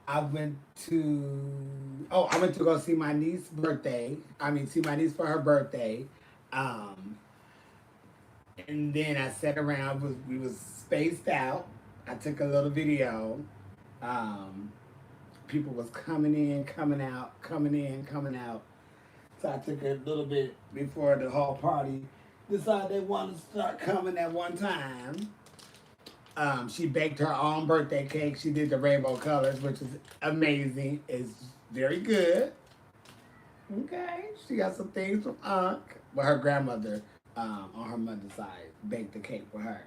I went to I went to go see my niece's birthday. I mean, see my niece for her birthday. Um, and then I sat around. We was spaced out. I took a little video. Um, People was coming in, coming out, coming in, coming out. So I took a little bit before the whole party decided they wanted to start coming at one time. She baked her own birthday cake. She did the rainbow colors, which is amazing. It's very good. Okay, she got some things from Unc. Well, her grandmother on her mother's side baked the cake for her,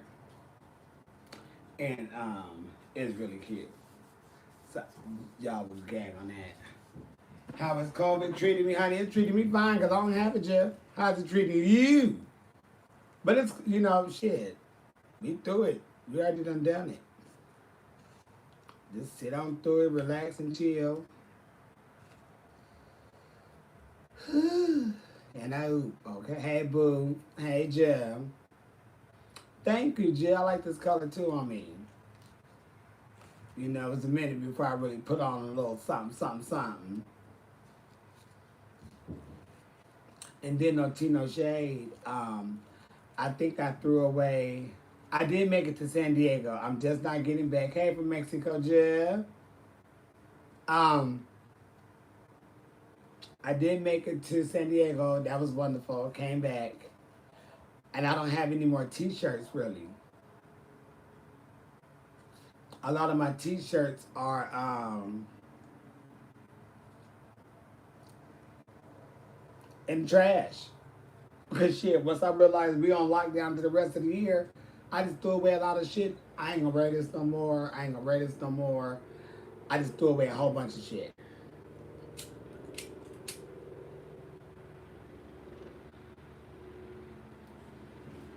and it's really cute. So y'all was gag on that. How is COVID treating me, honey? It's treating me fine because I don't have it yet. How's it treating you? But it's shit. We through it. We already done it. Just sit on through it, relax and chill. And I oop. Okay. Hey boo. Hey Jill. Thank you, Jill. I like this color too on me. It was a minute before I really put on a little something, something, something. And then no tea, no shade. I think I threw away. I did make it to San Diego. I'm just not getting back. Hey, from Mexico, Jill. Um, I did make it to San Diego. That was wonderful. Came back. And I don't have any more t-shirts, really. A lot of my t-shirts are in trash. Because shit, once I realized we on lockdown to the rest of the year, I just threw away a lot of shit. I ain't gonna wear this no more. I ain't gonna wear this no more. I just threw away a whole bunch of shit.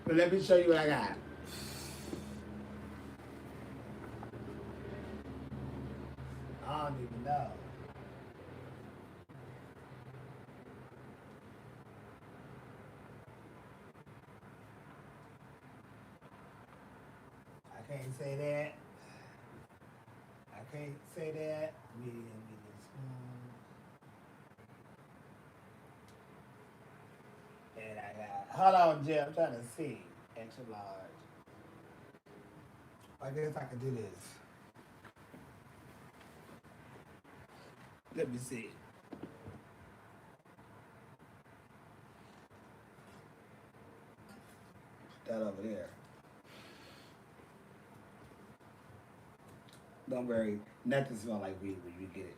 But let me show you what I got. I don't even know. I can't say that. I can't say that. And I got. Hold on, Jim. I'm trying to see. Extra large. I guess I could do this. Let me see. That over there. Don't worry. Nothing smells like weed when you get it,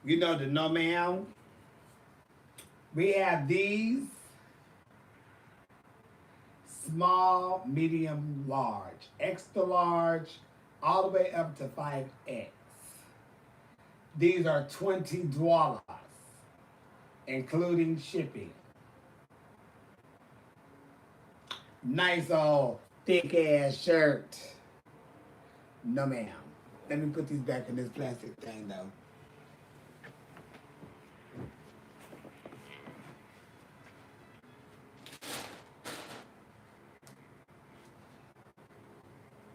Jim. The no ma'am. We have these small, medium, large, extra large, all the way up to 5X. These are $20, including shipping. Nice old thick ass shirt. No ma'am. Let me put these back in this plastic thing though.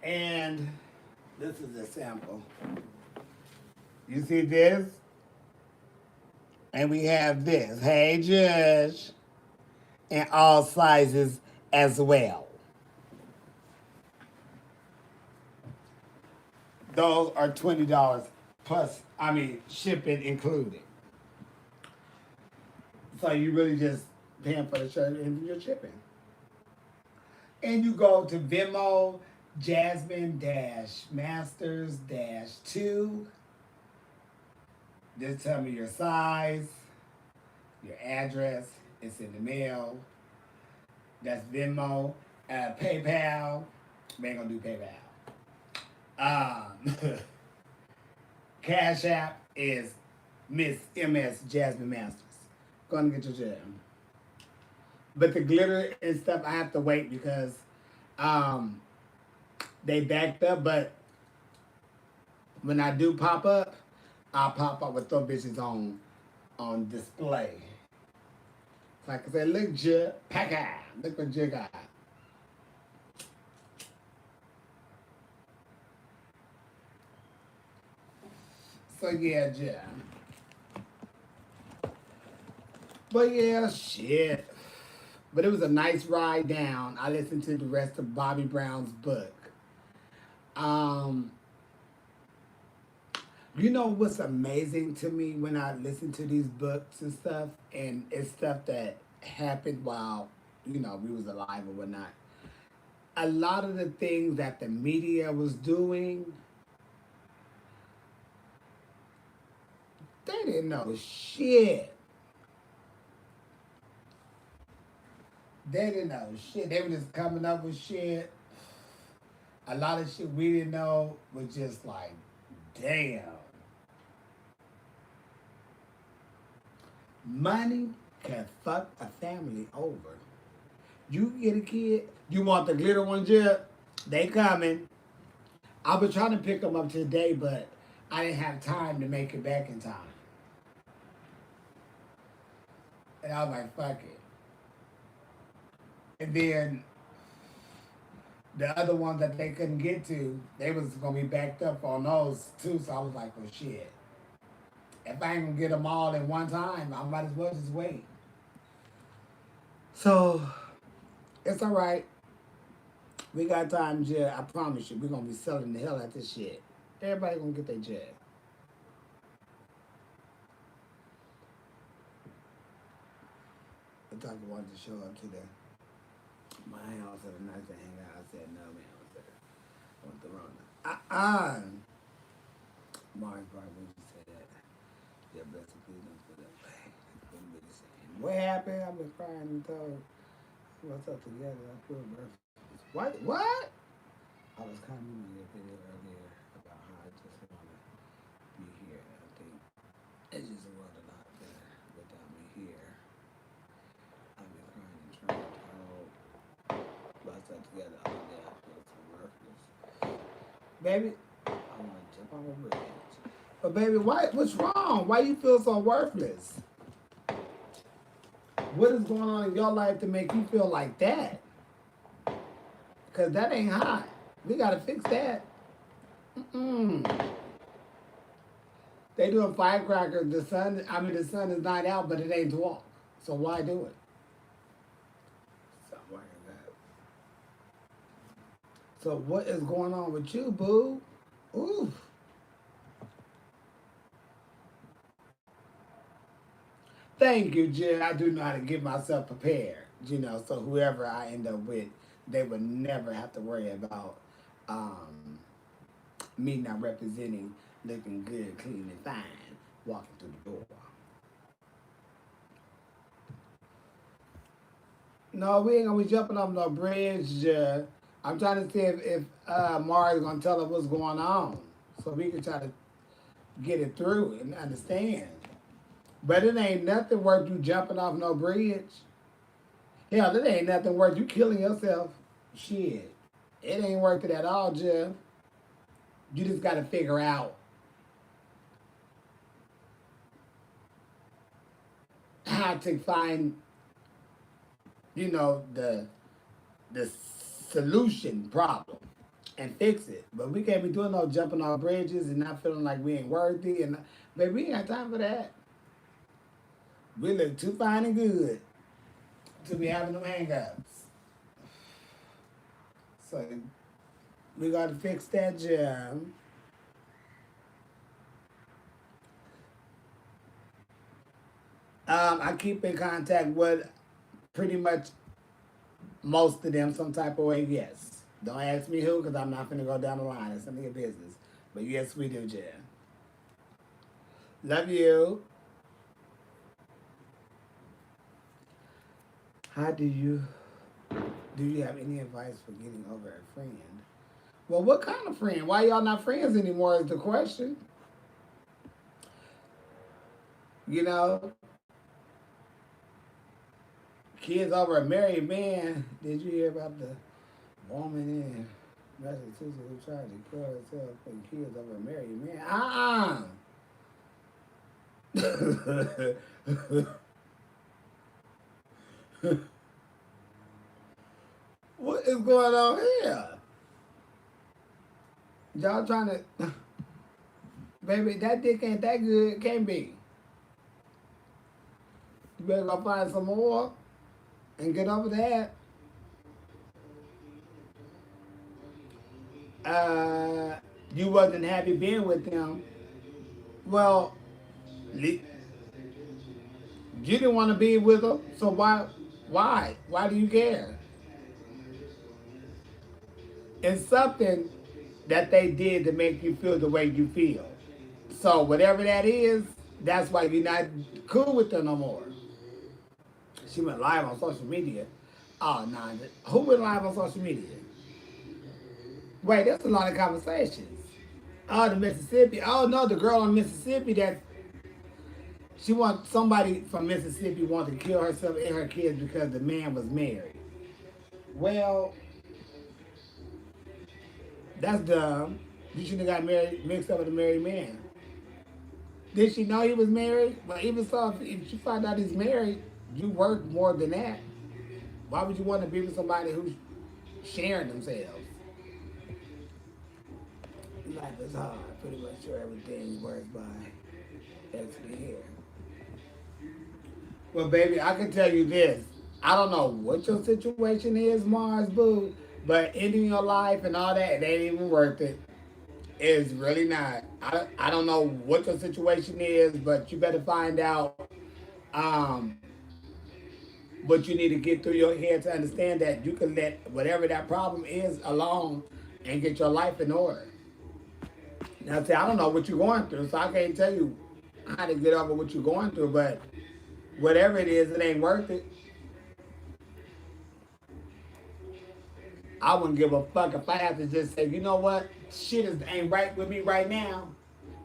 And this is a sample. You see this? And we have this. Hey, Judge. In all sizes as well. Those are $20 plus, shipping included. So you really just paying for the shirt and your shipping. And you go to Venmo, Jasmine-Masters-2. Just tell me your size, your address. It's in the mail. That's Venmo. PayPal. We ain't gonna do PayPal. Cash App is Miss MS Jasmine Masters. Go and get your jam. But the glitter and stuff, I have to wait because um, they backed up. But when I do pop up, I'll pop up with those bitches on display. Like I said, look, Jig, pack out. Look what Jig got. So yeah, yeah. But yeah, shit. But it was a nice ride down. I listened to the rest of Bobby Brown's book. Um, you know what's amazing to me when I listen to these books and stuff, and it's stuff that happened while we was alive or whatnot. A lot of the things that the media was doing, they didn't know shit. They didn't know shit. They were just coming up with shit. A lot of shit we didn't know was just like, damn. Money can fuck a family over. You get a kid, you want the glitter ones yet? They coming. I was trying to pick them up today, but I didn't have time to make it back in time. And I was like, fuck it. And then the other ones that they couldn't get to, they was gonna be backed up on those too. So I was like, well, shit. If I ain't gonna get them all in one time, I might as well just wait. So it's all right. We got time, Jay. I promise you, we're gonna be selling the hell out of this shit. Everybody gonna get their jet. I thought I wanted to show up to my house at a nice to hang out. I said no, man. I want the wrong. Mark probably just said that. Yeah, bless you, please don't put that. What happened? I've been crying and told what's up together. I feel birth. What? I was commenting on your video earlier about how I just want to be here. I think it's just a world a lot better without me here. I've been crying and trying to hold myself together all day. I feel so worthless. Baby, I want to jump on a bridge. But baby, what's wrong? Why you feel so worthless? What is going on in your life to make you feel like that? Because that ain't hot. We got to fix that. Mm-mm. They doing firecrackers. The sun is not out, but it ain't 12. So why do it? Something like that. So what is going on with you, boo? Ooh. Thank you, Jen. I do know how to get myself prepared. So whoever I end up with, they would never have to worry about um, me not representing, looking good, clean, and fine, walking through the door. No, we ain't gonna be jumping off no bridge. I'm trying to see if Mari's gonna tell us what's going on, so we can try to get it through and understand. But it ain't nothing worth you jumping off no bridge. Hell, it ain't nothing worth you killing yourself. Shit, it ain't worth it at all, Jeff. You just got to figure out how to find, the solution problem and fix it. But we can't be doing no jumping off bridges and not feeling like we ain't worthy. And baby, we ain't got time for that. We look too fine and good to be having them hang-ups. So we got to fix that, Jim. I keep in contact with pretty much most of them some type of way, yes. Don't ask me who, because I'm not going to go down the line. It's none of your business. But yes, we do, Jen. Love you. How do you have any advice for getting over a friend? Well, what kind of friend? Why y'all not friends anymore is the question. You know, kids over a married man. Did you hear about the woman in Massachusetts who tried to kill herself and kids over a married man? What is going on here? Y'all trying to Baby, that dick ain't that good. It can't be. You better go find some more and get over that. Uh, you wasn't happy being with them. Well, you didn't want to be with them, so why do you care? It's something that they did to make you feel the way you feel. So whatever that is, that's why you're not cool with them no more. She went live on social media. Oh, nah. Who went live on social media? Wait, that's a lot of conversations. Oh, the Mississippi. Oh, no, the girl in Mississippi that she want somebody from Mississippi wanted to kill herself and her kids because the man was married. Well, that's dumb. You shouldn't have got married, mixed up with a married man. Did she know he was married? Well, even so, if you find out he's married, you work more than that. Why would you want to be with somebody who's sharing themselves? Life is hard. Pretty much sure everything works by extra here. Well, baby, I can tell you this. I don't know what your situation is, Mars Boo, but ending your life and all that, it ain't even worth it. It's really not. I don't know what your situation is, but you better find out um, what you need to get through your head to understand that you can let whatever that problem is alone and get your life in order. Now, see, I don't know what you're going through, so I can't tell you how to get over what you're going through, but whatever it is, it ain't worth it. I wouldn't give a fuck if I had to just say, you know what, ain't right with me right now,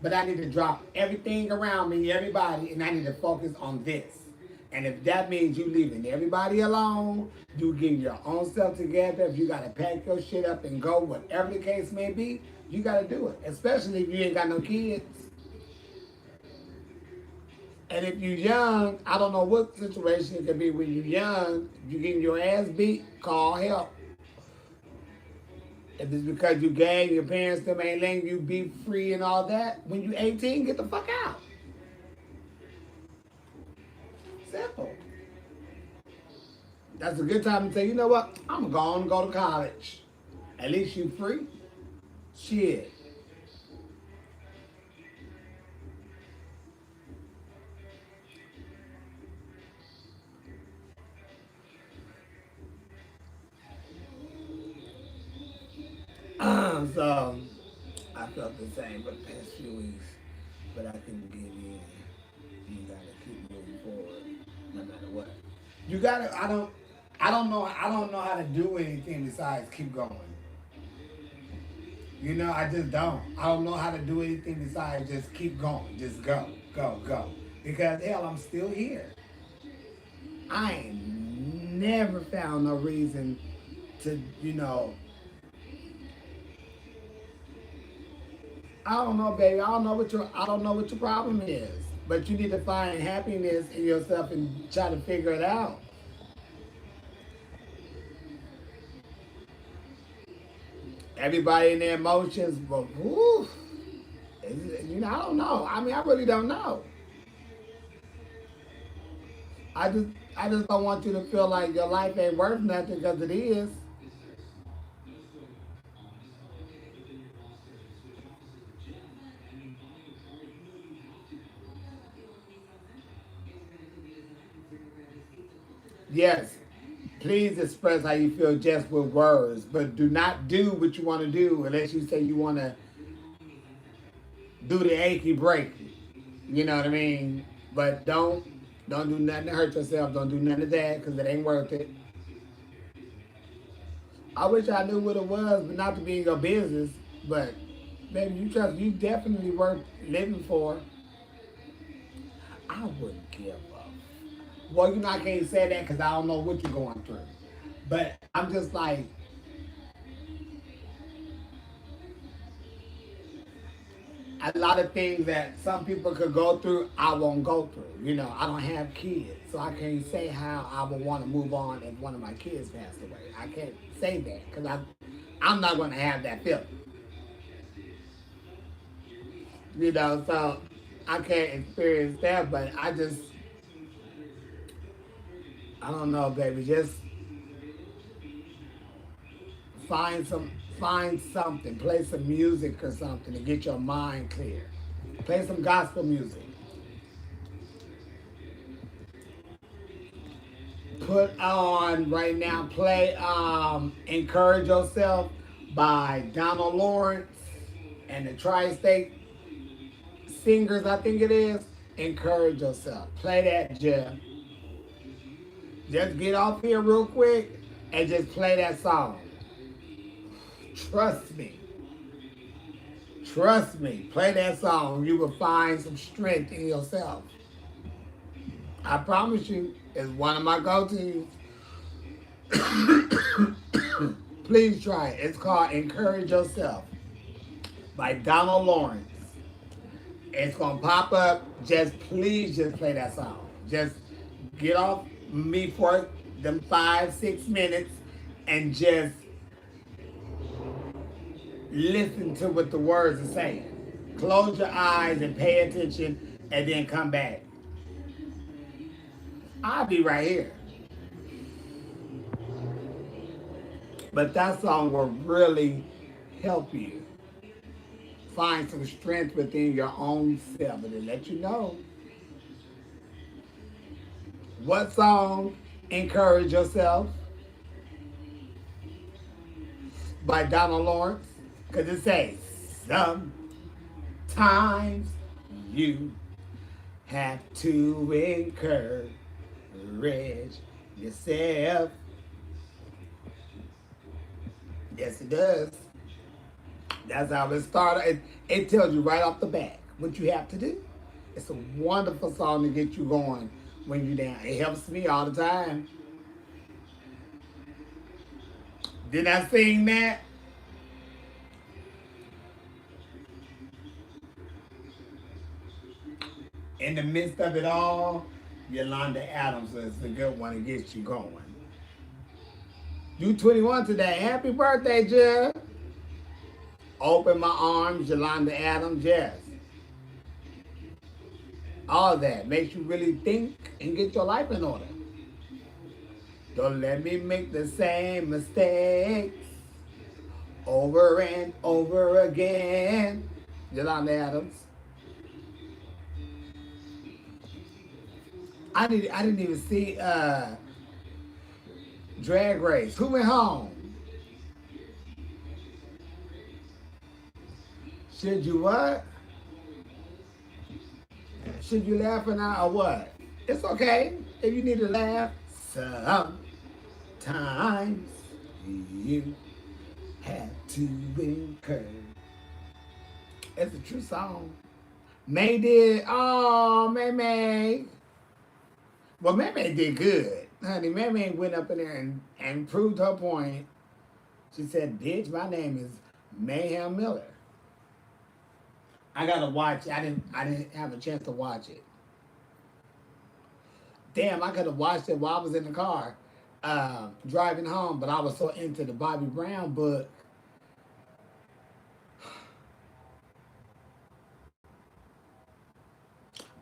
but I need to drop everything around me, everybody, and I need to focus on this. And if that means you leaving everybody alone, you getting your own stuff together, if you gotta pack your shit up and go, whatever the case may be, you gotta do it. Especially if you ain't got no kids. And if you're young, I don't know what situation it could be when you're young, you getting your ass beat, call help. If it's because you gang, your parents them ain't letting you be free and all that, when you 18, get the fuck out. Simple. That's a good time to say, you know what? I'm going to go to college. At least you free. Shit. So I felt the same for the past few weeks, but I couldn't give in. You gotta keep moving forward, no matter what. You gotta. I don't know. I don't know how to do anything besides keep going. You know, I just don't. I don't know how to do anything besides just keep going. Just go, go, go. Because hell, I'm still here. I ain't never found no reason to, I don't know, baby. I don't know what your problem is. But you need to find happiness in yourself and try to figure it out. Everybody in their emotions, but whew, I don't know. I mean, I really don't know. I just, I just don't want you to feel like your life ain't worth nothing because it is. Yes, please express how you feel just with words, but do not do what you want to do unless you say you want to do the achy breaky. You know what I mean? But don't do nothing to hurt yourself. Don't do nothing to that because it ain't worth it. I wish I knew what it was, but not to be in your business. But baby, you definitely worth living for. I wouldn't give up. Well, I can't say that because I don't know what you're going through. But I'm just like, a lot of things that some people could go through, I won't go through. I don't have kids, so I can't say how I would want to move on if one of my kids passed away. I can't say that because I'm not going to have that feeling. So I can't experience that, but I don't know, baby. Just find some, find something, play some music or something to get your mind clear. Play some gospel music. Put on right now, play Encourage Yourself by Donald Lawrence and the Tri-State Singers, I think it is. Encourage Yourself. Play that, Jeff. Just get off here real quick and just play that song. Trust me. Trust me. Play that song. You will find some strength in yourself. I promise you, it's one of my go-tos. Please try it. It's called Encourage Yourself by Donald Lawrence. It's gonna pop up. Just please just play that song. Just get off me for them 5, 6 minutes and just listen to what the words are saying. Close your eyes and pay attention and then come back. I'll be right here. But that song will really help you find some strength within your own self. And to let you know what song, Encourage Yourself by Donald Lawrence. Because it says, sometimes you have to encourage yourself. Yes, it does. That's how it started. It tells you right off the bat what you have to do. It's a wonderful song to get you going when you're down. It helps me all the time. Did I sing that? In the midst of it all, Yolanda Adams is the good one to get you going. You 21 today. Happy birthday, Jeff. Open my arms, Yolanda Adams, yes. All that makes you really think and get your life in order. Don't let me make the same mistakes over and over again. Yolanda Adams. I didn't even see Drag Race. Who went home? Should you what? Should you laugh or not or what? It's okay if you need to laugh. Sometimes you have to encourage. It's a true song. May did. Oh, May May. Well, May May did good. Honey, May May went up in there and proved her point. She said, bitch, my name is Mayhem Miller. I gotta watch it. I didn't have a chance to watch it. Damn, I could have watched it while I was in the car driving home, but I was so into the Bobby Brown book.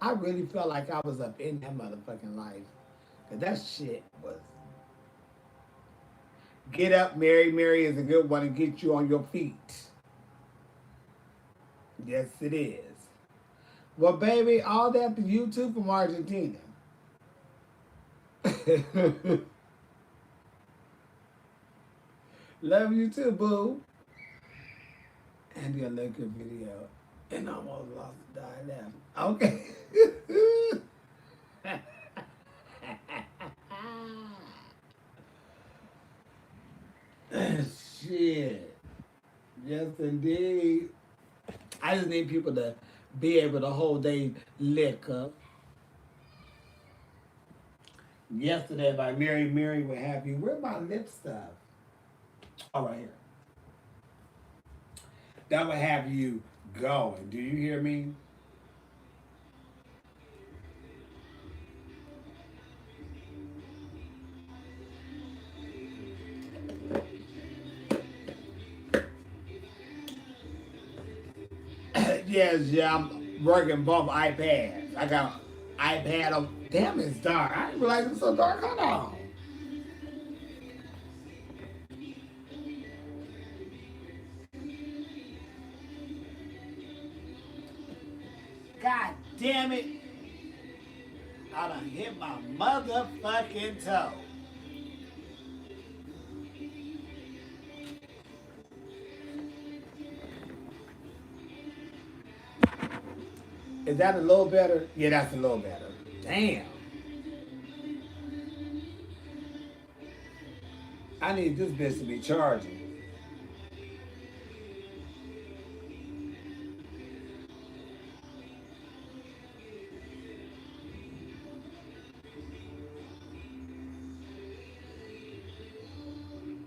I really felt like I was up in that motherfucking life. Cause that shit was. Get Up, Mary. Mary is a good one to get you on your feet. Yes, it is. Well, baby, all that to you too from Argentina. Love you too, boo. And you look good video. And almost lost the die laughing. Okay. Shit. Yes, indeed. I just need people to be able to hold their liquor. Yesterday by Mary Mary would have you. Where's my lip stuff? Oh, right here. That would have you going. Do you hear me? Yes, yeah, I'm working both iPads. I got iPad on. Damn, it's dark. I didn't realize it was so dark. Hold on. God damn it. I done hit my motherfucking toe. Is that a little better? Yeah, that's a little better. Damn. I need this bitch to be charging.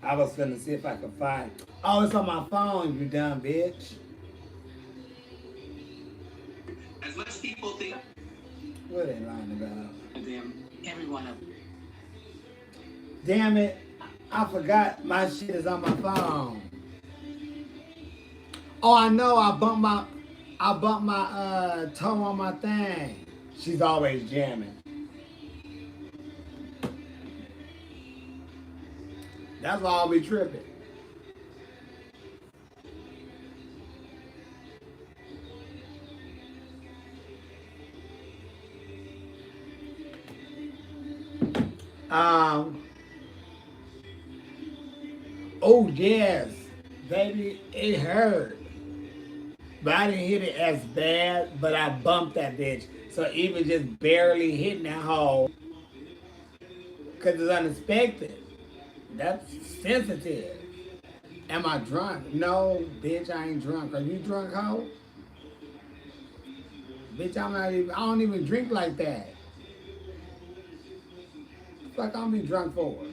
I was finna see if I could find. Oh, it's on my phone, you dumb bitch. As much people think. What are they lying about? Them, everyone. Damn it. I forgot my shit is on my phone. Oh, I know. I bumped my toe on my thing. She's always jamming. That's why I'll be tripping. Um. Oh yes, baby, it hurt, but I didn't hit it as bad. But I bumped that bitch, so even just barely hitting that hole, cause it's unexpected. That's sensitive. Am I drunk? No, bitch, I ain't drunk. Are you drunk, hoe? Bitch, I'm not even. I don't even drink like that. Fuck, I'm be drunk for.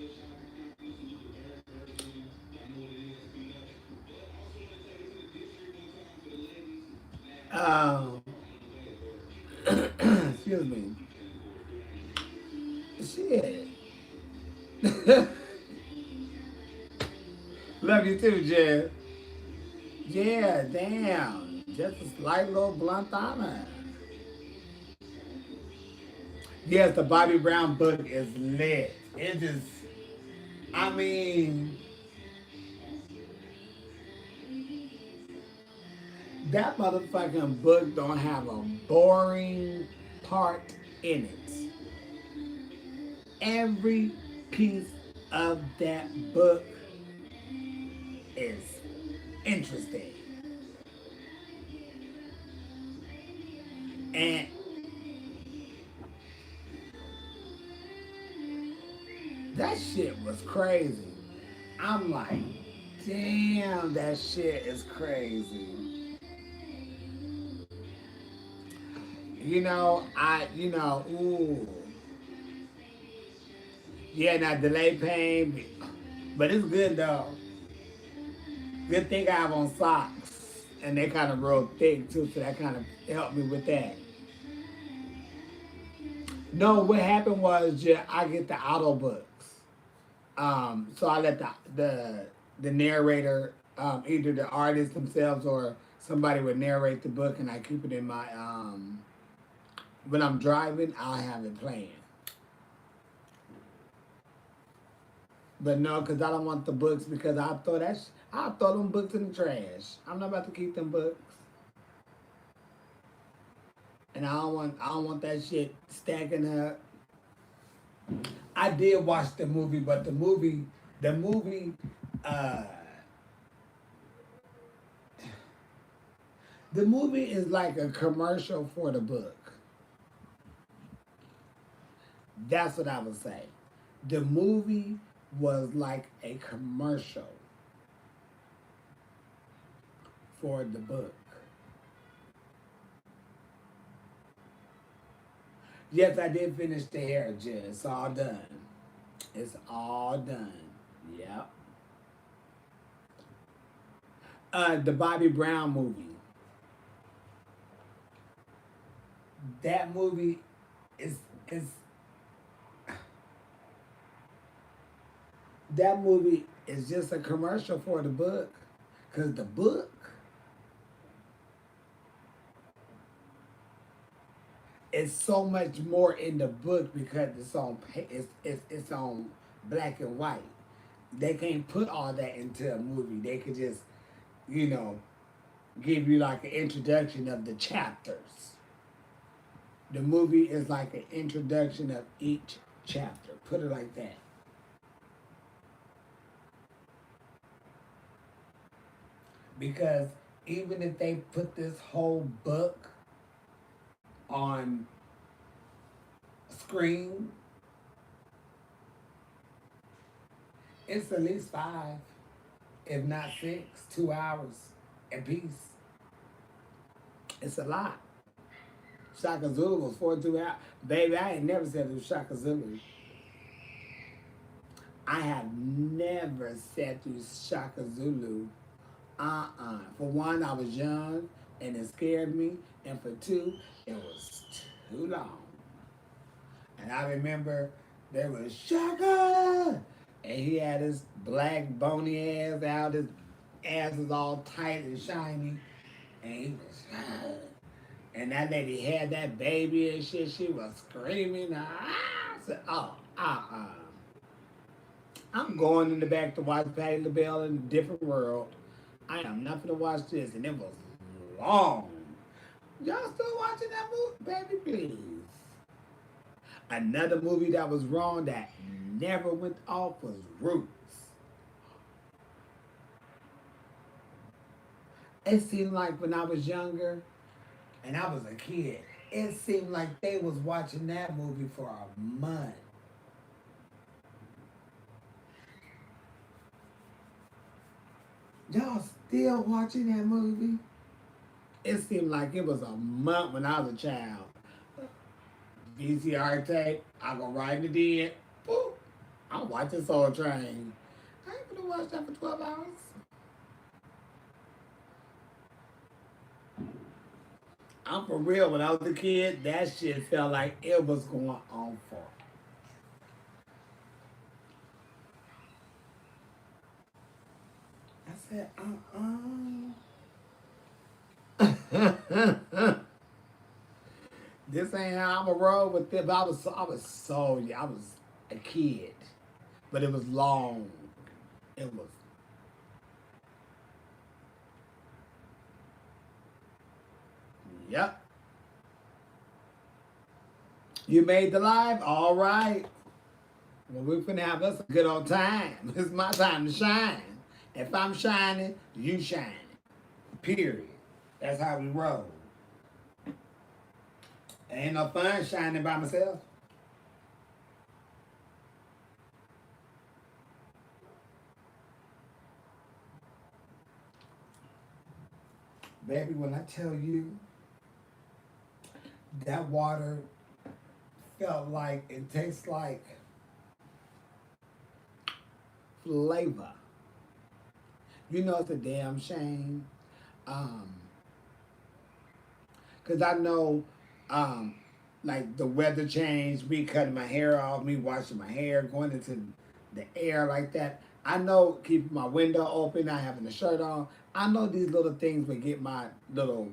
Um, excuse me. Shit. Love you too, Jeff. Yeah, damn. Just a slight little blunt on her. Yes, the Bobby Brown book is lit. It just, I mean, that motherfucking book don't have a boring part in it. Every piece of that book is interesting. And that shit was crazy. I'm like, damn, that shit is crazy. Ooh. Yeah, now delay pain, but it's good though. Good thing I have on socks, and they kind of real thick too, so that kind of helped me with that. No, what happened was I get the auto books. So I let the narrator, either the artist themselves or somebody would narrate the book, and I keep it in my when I'm driving, I'll have it playing. But no, because I don't want the books because I throw them books in the trash. I'm not about to keep them books, and I don't want that shit stacking up. I did watch the movie, but the movie, uh, the movie is like a commercial for the book. That's what I would say. The movie was like a commercial for the book. Yes, I did finish the hair, Jen. It's all done. It's all done. Yep. The Bobby Brown movie. That movie is that movie is just a commercial for the book. Cause the book it's so much more in the book because it's on black and white. They can't put all that into a movie. They could just, you know, give you like an introduction of the chapters. The movie is like an introduction of each chapter. Put it like that. Because even if they put this whole book on screen, it's at least 5, if not 6, 2 hours a piece. It's a lot. Shaka Zulu was 42 hours. Baby, I ain't never said it was Shaka Zulu. I have never sat through Shaka Zulu. For one, I was young and it scared me. And for two, it was too long. And I remember there was Shaka! And he had his black bony ass out. His ass was all tight and shiny. And he was, and that lady had that baby and shit. She was screaming. I said, I'm going in the back to watch Patti LaBelle in a different world. I am not going to watch this. And it was long. Y'all still watching that movie? Baby, please. Another movie that was wrong that never went off was Roots. It seemed like when I was younger and I was a kid, it seemed like they was watching that movie for a month. Y'all still watching that movie? It seemed like it was a month when I was a child. VCR tape, I go right in the den. Boop. I'm watching Soul Train. I ain't gonna watch that for 12 hours. I'm for real. When I was a kid, that shit felt like it was going on for. I said, This ain't how I'm going to roll with it. But I was a kid. But it was long. It was. Yep. You made the live? All right. Well, we're finna have us a good old time. It's my time to shine. If I'm shining, you shining. Period. That's how we roll. Ain't no fun shining by myself. Baby, when I tell you that water felt like it tastes like flavor. You know it's a damn shame. Um, Cause I know like the weather change, me cutting my hair off, me washing my hair, going into the air like that. I know keeping my window open, not having the shirt on. I know these little things would get my little,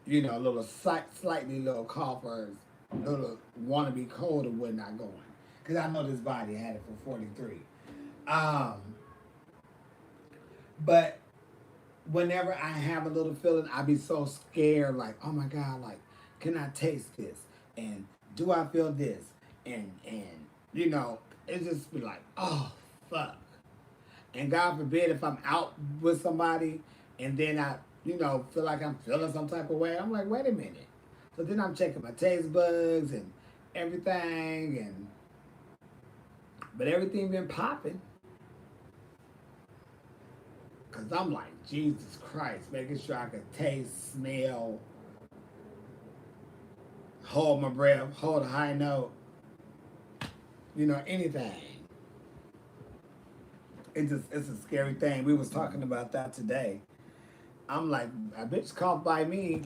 little slightly little coughers, little want to be cold or whatnot going. Because I know this body had it for 43. Um, but whenever I have a little feeling, I be so scared, like, oh my God, like, can I taste this? And do I feel this? And it just be like, oh fuck. And God forbid if I'm out with somebody and then I, feel like I'm feeling some type of way, I'm like, wait a minute. So then I'm checking my taste buds and everything but everything been popping. Cause I'm like, Jesus Christ, making sure I can taste, smell, hold my breath, hold a high note, anything. It's a scary thing. We was talking about that today. I'm like, a bitch called by me.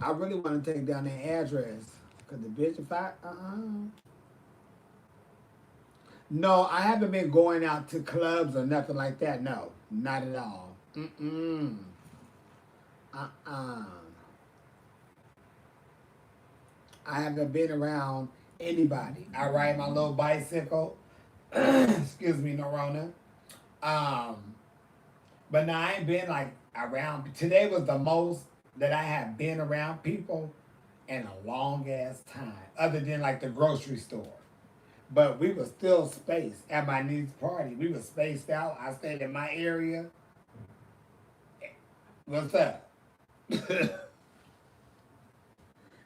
I really want to take down their address. Cause the bitch, if I, No, I haven't been going out to clubs or nothing like that. No, not at all. Mm-mm. Uh-uh. I haven't been around anybody. I ride my little bicycle. Excuse me, Norona. Um, but now I ain't been like around. Today was the most that I have been around people in a long ass time, other than like the grocery store. But we were still spaced at my niece's party. We were spaced out. I stayed in my area. What's up?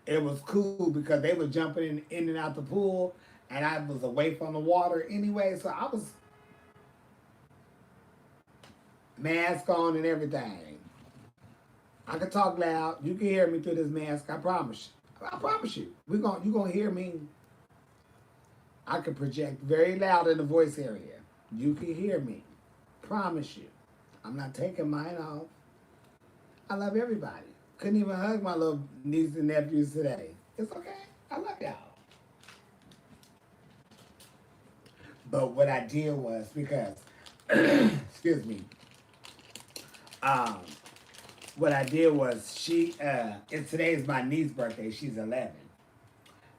It was cool because they were jumping in and out the pool, and I was away from the water anyway. So I was mask on and everything. I can talk loud. You can hear me through this mask. I promise. I promise you. You gonna hear me. I can project very loud in the voice area. You can hear me. Promise you. I'm not taking mine off. I love everybody. Couldn't even hug my little nieces and nephews today. It's okay. I love y'all. But what I did was because, excuse me, um, what I did was and today's my niece's birthday. She's 11.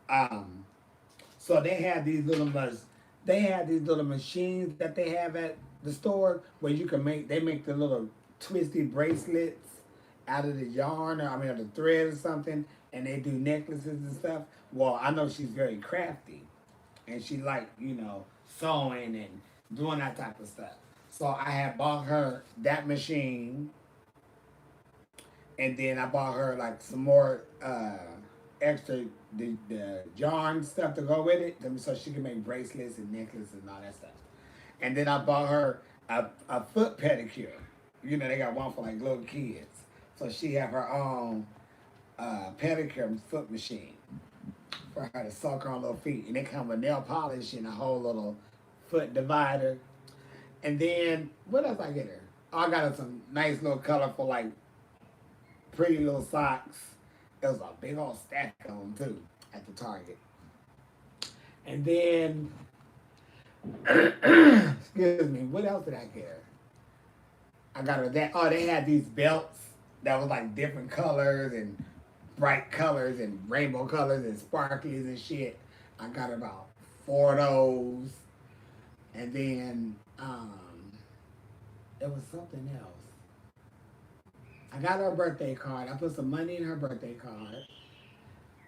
Um, so they have these little machines that they have at the store where they make the little twisty bracelets out of the yarn, or I mean, of the thread or something, and they do necklaces and stuff. Well, I know she's very crafty, and she like sewing and doing that type of stuff. So I had bought her that machine, and then I bought her like some more extra the yarn stuff to go with it, so she can make bracelets and necklaces and all that stuff. And then I bought her a foot pedicure. They got one for like little kids. So she have her own pedicure foot machine for her to suck her on little feet. And they come with nail polish and a whole little foot divider. And then, what else I get her? Oh, I got her some nice little colorful, like, pretty little socks. There was a big old stack of them, too, at the Target. And then, excuse me, what else did I get her? I got her that. Oh, they had these belts that was like different colors and bright colors and rainbow colors and sparklies and shit. I got her about 4 of those. And then there was something else. I got her a birthday card. I put some money in her birthday card.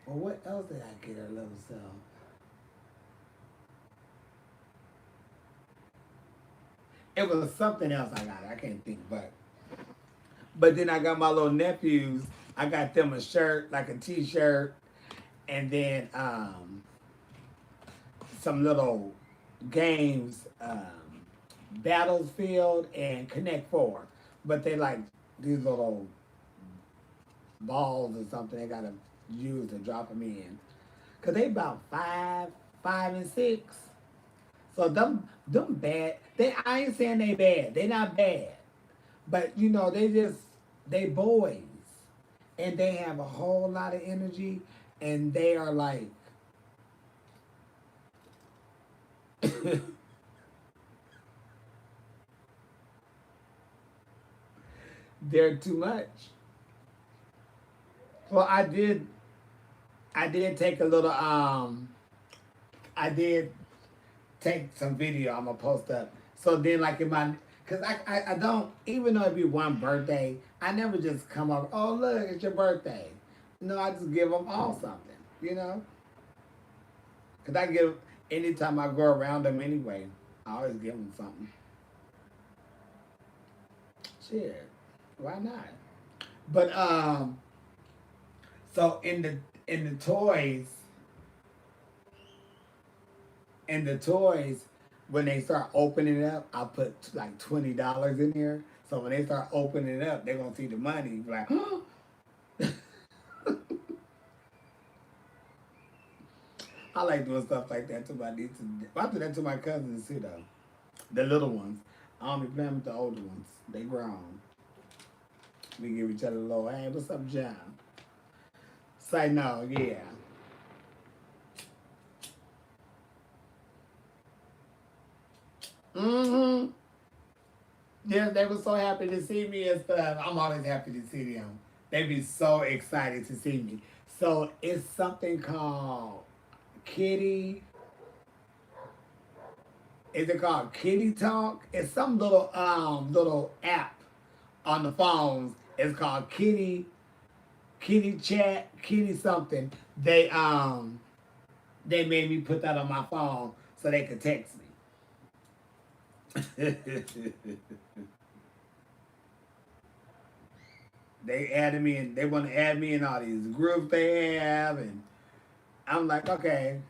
Well, what else did I get her, little self? It was something else I got her. I can't think, but then I got my little nephews. I got them a shirt, like a t-shirt, and then some little games, Battlefield and Connect Four. But they like these little balls or something they gotta use to drop them in. Cause they about 5 and 6. So them bad. I ain't saying they bad. They not bad. But they boys. And they have a whole lot of energy, and they are like they're too much. Well, I did take a little I did take some video I'm gonna post up. So then like in my cause I don't, even though it be one birthday, I never just come up, oh look, it's your birthday. No, I just give them all something. Cause I give, anytime I go around them anyway, I always give them something. Shit, why not? But so in the toys, when they start opening it up, I put like $20 in there. So when they start opening it up, they're gonna see the money. Be like, oh. I like doing stuff like that to my nieces. I do that to my cousins too, though. The little ones. I don't be playing with the older ones. They grown. We give each other a little, hey, what's up, John? Say no, yeah. Mm-hmm. Yeah, they were so happy to see me and stuff. I'm always happy to see them. They be so excited to see me. So it's something called Kitty. Is it called Kitty Talk? It's some little app on the phones. It's called Kitty Chat, Kitty something. They made me put that on my phone so they could text me. They added me and they want to add me in all these groups they have, and I'm like, okay,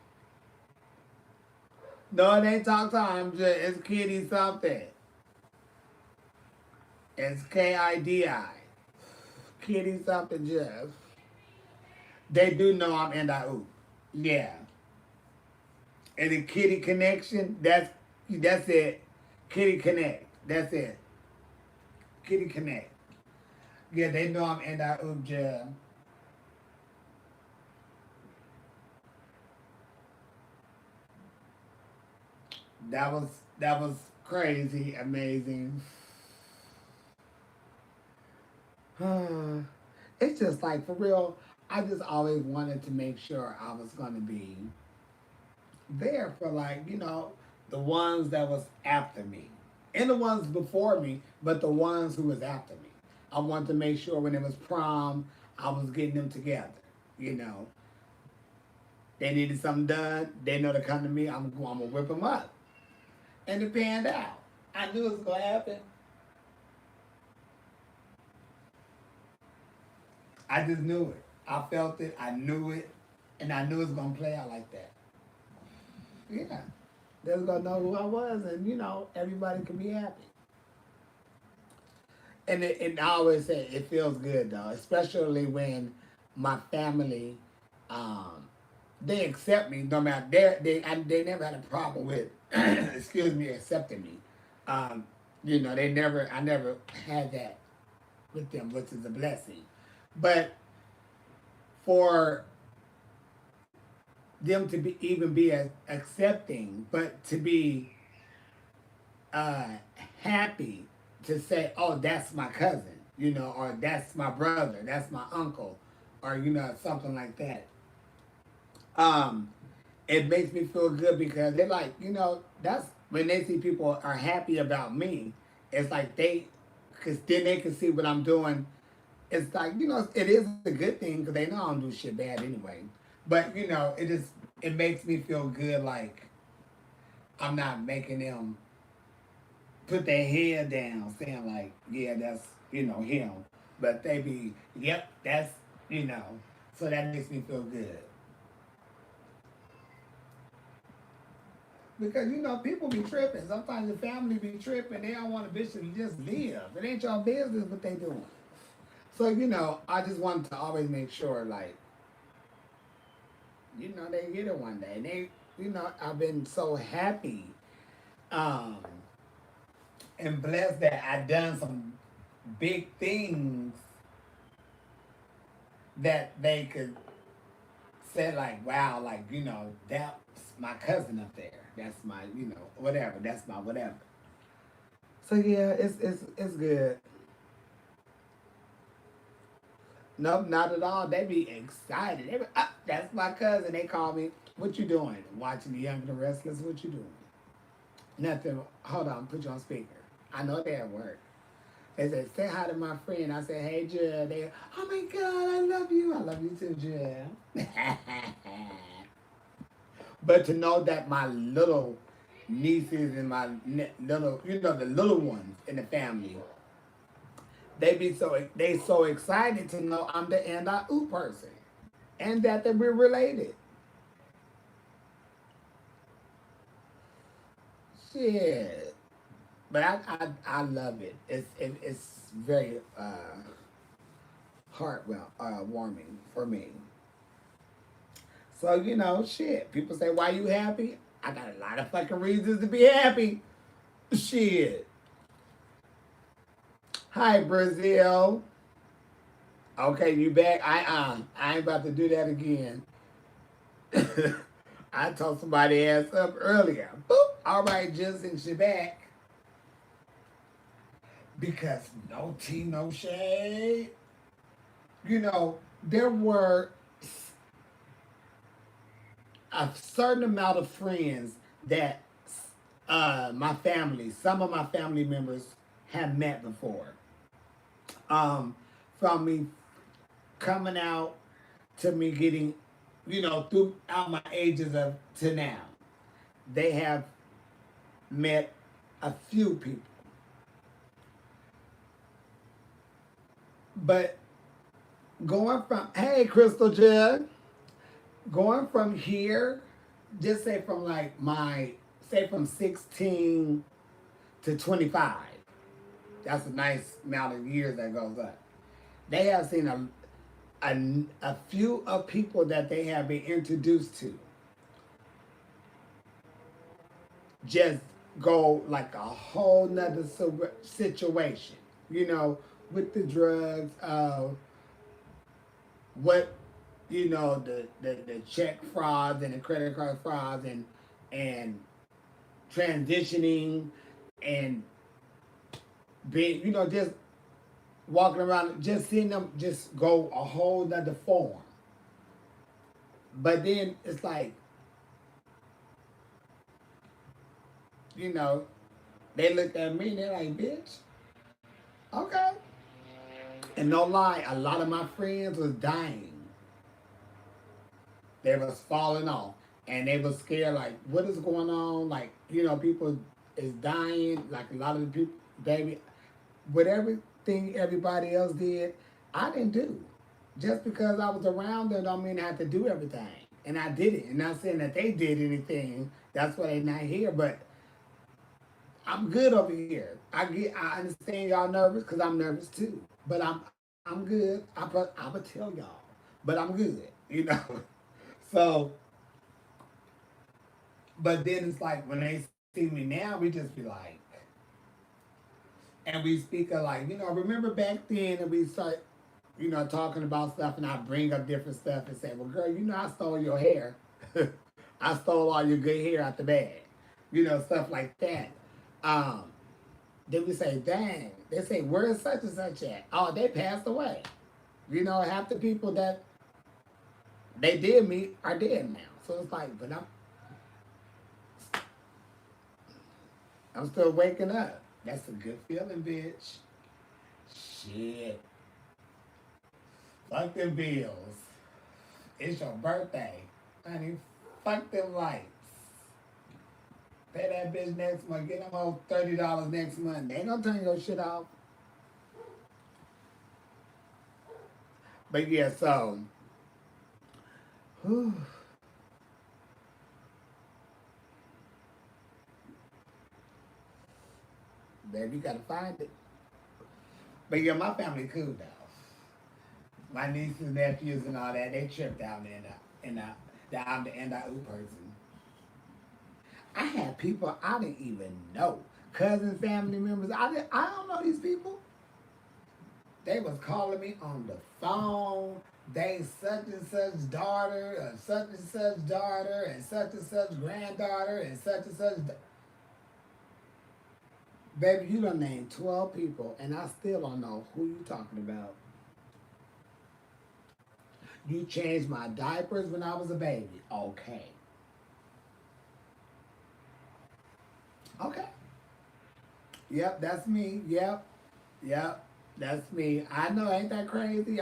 no, it ain't talk time. It's Kitty something. It's KIDI. Kitty something. Just they do know I'm in that oop. Yeah, and the Kitty connection. That's it. Kitty connect. That's it. Kitty connect. Yeah, they know I'm in that oop. Just that was that was crazy, amazing. It's just like for real. I just always wanted to make sure I was gonna be there for like the ones that was after me and the ones before me, but the ones who was after me. I wanted to make sure when it was prom, I was getting them together. You know, they needed something done. They know to come to me. I'm gonna whip them up, and it panned out. I knew it was gonna happen. I just knew it. I felt it. I knew it, and I knew it was gonna play out like that. Yeah, they was gonna know who I was, and everybody could be happy. And I always say it feels good though, especially when my family, um, they accept me no matter they never had a problem with excuse me accepting me. Um, they never I never had that with them, which is a blessing. But for them to be even be accepting, but to be uh, happy to say, "Oh, that's my cousin," or "That's my brother," "That's my uncle," or something like that. Um, it makes me feel good because they're like, that's when they see people are happy about me. It's like because then they can see what I'm doing. It's like it is a good thing because they know I don't do shit bad anyway. But it makes me feel good. Like I'm not making them put their head down, saying like, yeah, that's him, but they be, yep, that's you know. So that makes me feel good because people be tripping. Sometimes the family be tripping. They don't want a bitch to just live. It ain't your business what they doing. So I just wanted to always make sure like they get it one day. And they I've been so happy um and blessed that I done some big things that they could say like, wow, like that's my cousin up there. That's my whatever. That's my whatever. So yeah, it's good. Nope, not at all. They be excited. They be, that's my cousin. They call me. What you doing? Watching the Young and the Restless. What you doing? Nothing. Hold on. Put you on speaker. I know they at work. They said, say hi to my friend. I said, hey, Jill. They, oh my God, I love you. I love you too, Jill. But to know that my little nieces and my little, the little ones in the family, they so excited to know I'm the and-I-oo person, and that we're related. Shit, but I love it. It's very heart warming for me. So shit. People say, "Why you happy?" I got a lot of fucking reasons to be happy. Shit. Hi, Brazil. Okay, you back? I ain't about to do that again. I told somebody ass up earlier. Boop. All right, Justin, she back. Because no tea, no shade. There were a certain amount of friends that some of my family members have met before. Um, from me coming out to me getting, throughout my ages of to now, they have met a few people. But going from, hey, Crystal Jug, going from here, just say from like say from 16 to 25, that's a nice amount of years that goes up. They have seen a few of people that they have been introduced to just go like a whole nother situation, you know, with the drugs, what, the check frauds and the credit card frauds and transitioning and being, just walking around, just seeing them just go a whole nother form. But then it's like, you know, they looked at me and they're like, bitch, okay. And no lie, a lot of my friends was dying. They was falling off. And they was scared, like, what is going on? Like, people is dying. Like a lot of the people, baby, with everything everybody else did, I didn't do. Just because I was around them don't mean I had to do everything. And I did it. And not saying that they did anything. That's why they're not here. But I'm good over here. I understand y'all nervous because I'm nervous too. But I'm good. I would tell y'all. But I'm good. So, but then it's like when they see me now, we just be like, and we speak of like, remember back then and we start, talking about stuff and I bring up different stuff and say, well, girl, I stole your hair. I stole all your good hair out the bag. Stuff like that. Um, then we say, dang. They say, where is such and such at? Oh, they passed away. Half the people that they did meet are dead now. So it's like, but I'm still waking up. That's a good feeling, bitch. Shit. Fuck them bills. It's your birthday. Honey, fuck them lights. Pay that bitch next month. Get them all $30 next month. They ain't gonna turn your shit off. But yeah, so. Whew. Baby, you gotta find it. But yeah, my family cool though. My nieces, nephews, and all that, they tripped out that I'm the NIU person. I had people I didn't even know, cousins, family members. I don't know these people. They was calling me on the phone. They such and such daughter, or such and such daughter, and such granddaughter, and such. Baby, you done named 12 people, and I still don't know who you talking about. You changed my diapers when I was a baby. Okay. Okay. Yep, that's me. Yep. Yep. That's me. I know, ain't that crazy?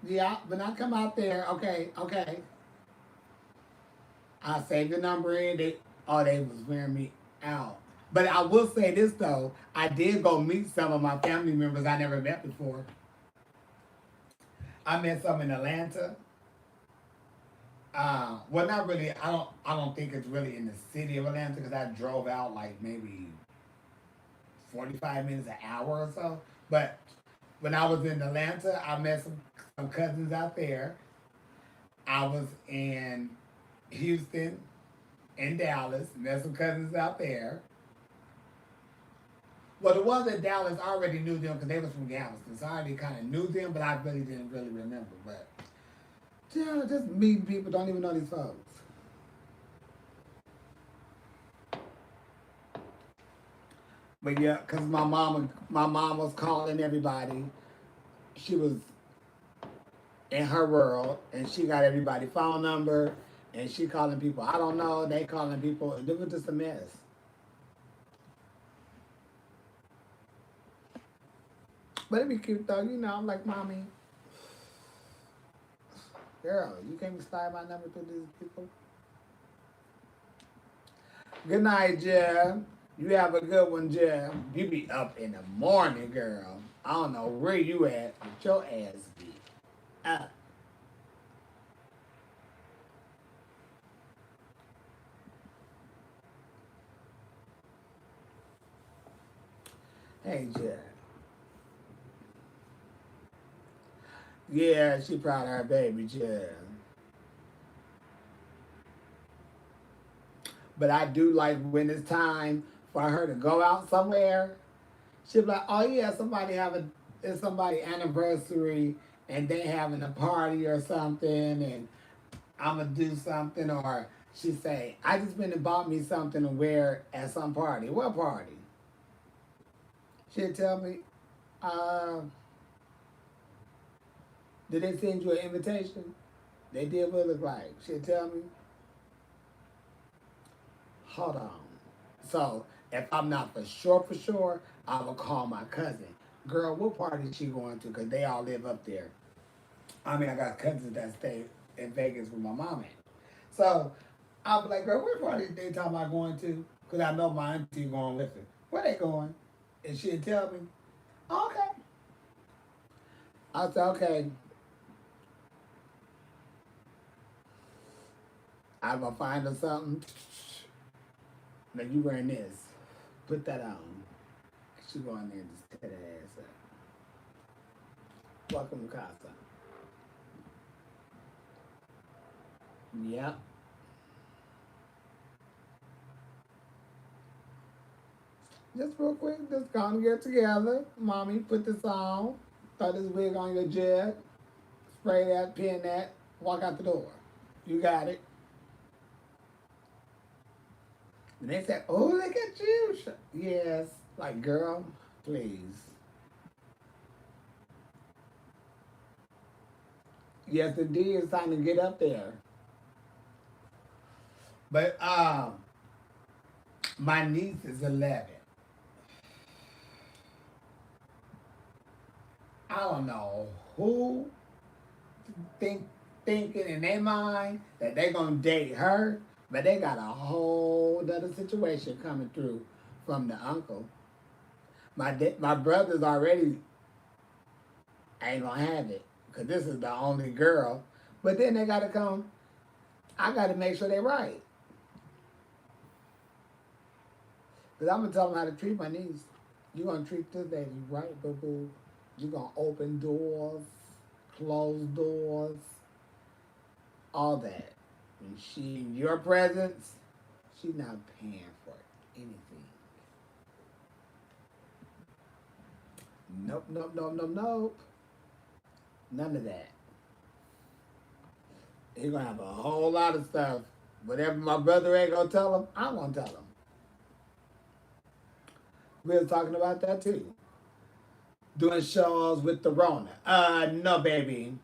Yeah, when I come out there, okay, okay. I saved the number in. They was wearing me out. But I will say this though, I did go meet some of my family members I never met before. I met some in Atlanta. Well, not really. I don't think it's really in the city of Atlanta because I drove out like maybe 45 minutes, an hour or so. But when I was in Atlanta, I met some cousins out there. I was in Houston, in Dallas, met some cousins out there. Well, the ones in Dallas, I already knew them because they was from Galveston, so I already kind of knew them, but I really didn't really remember. But just meeting people, don't even know these folks. But yeah, cause my mom was calling everybody. She was in her world, and she got everybody phone number, and she calling people I don't know. They calling people. It was just a mess. But it'd be cute though, you know. I'm like, mommy, girl, you can't be slide my number to these people. Good night, Jeff. You have a good one, Jeff. You be up in the morning, girl. I don't know where you at, but your ass be up. Hey, Jeff. Yeah, she proud of her baby, Jeff. But I do like when it's time for her to go out somewhere. She'll be like, oh yeah, somebody have a it's somebody anniversary and they having a party or something and I'ma do something or she say, I just been and bought me something to wear at some party. What party? She'll tell me, uh, did they send you an invitation? They did what it look like. She'll tell me, hold on. So if I'm not for sure, I will call my cousin. Girl, what party is she going to? Because they all live up there. I mean, I got cousins that stay in Vegas with my mom at. So I'll be like, girl, what party they talking about going to? Because I know my auntie going with her. Where they going? And she'll tell me, okay. I'll say, okay, I'm going to find her something. Now you wearing this. Put that on. She go in there and just tear that ass up. Welcome to casa. Yep. Just real quick, just gonna get together. Mommy, put this on. Throw this wig on your jet. Spray that, pin that. Walk out the door. You got it. And they said, oh, look at you. Yes. Like, girl, please. Yes, indeed, it's time to get up there. But my niece is 11. I don't know who think thinking in their mind that they're gonna date her, but they got a whole other situation coming through from the uncle. My brother's already ain't gonna have it because this is the only girl. But then they gotta come. I gotta make sure they're right because I'm gonna tell them how to treat my niece. You gonna treat this lady right, boo boo. You gonna open doors, close doors, all that. When she in your presence, she's not paying for anything. Nope, nope, nope, nope, nope. None of that. He's gonna have a whole lot of stuff. Whatever my brother ain't gonna tell him, I'm gonna tell him. We were talking about that too. Doing shows with the Rona. No, baby.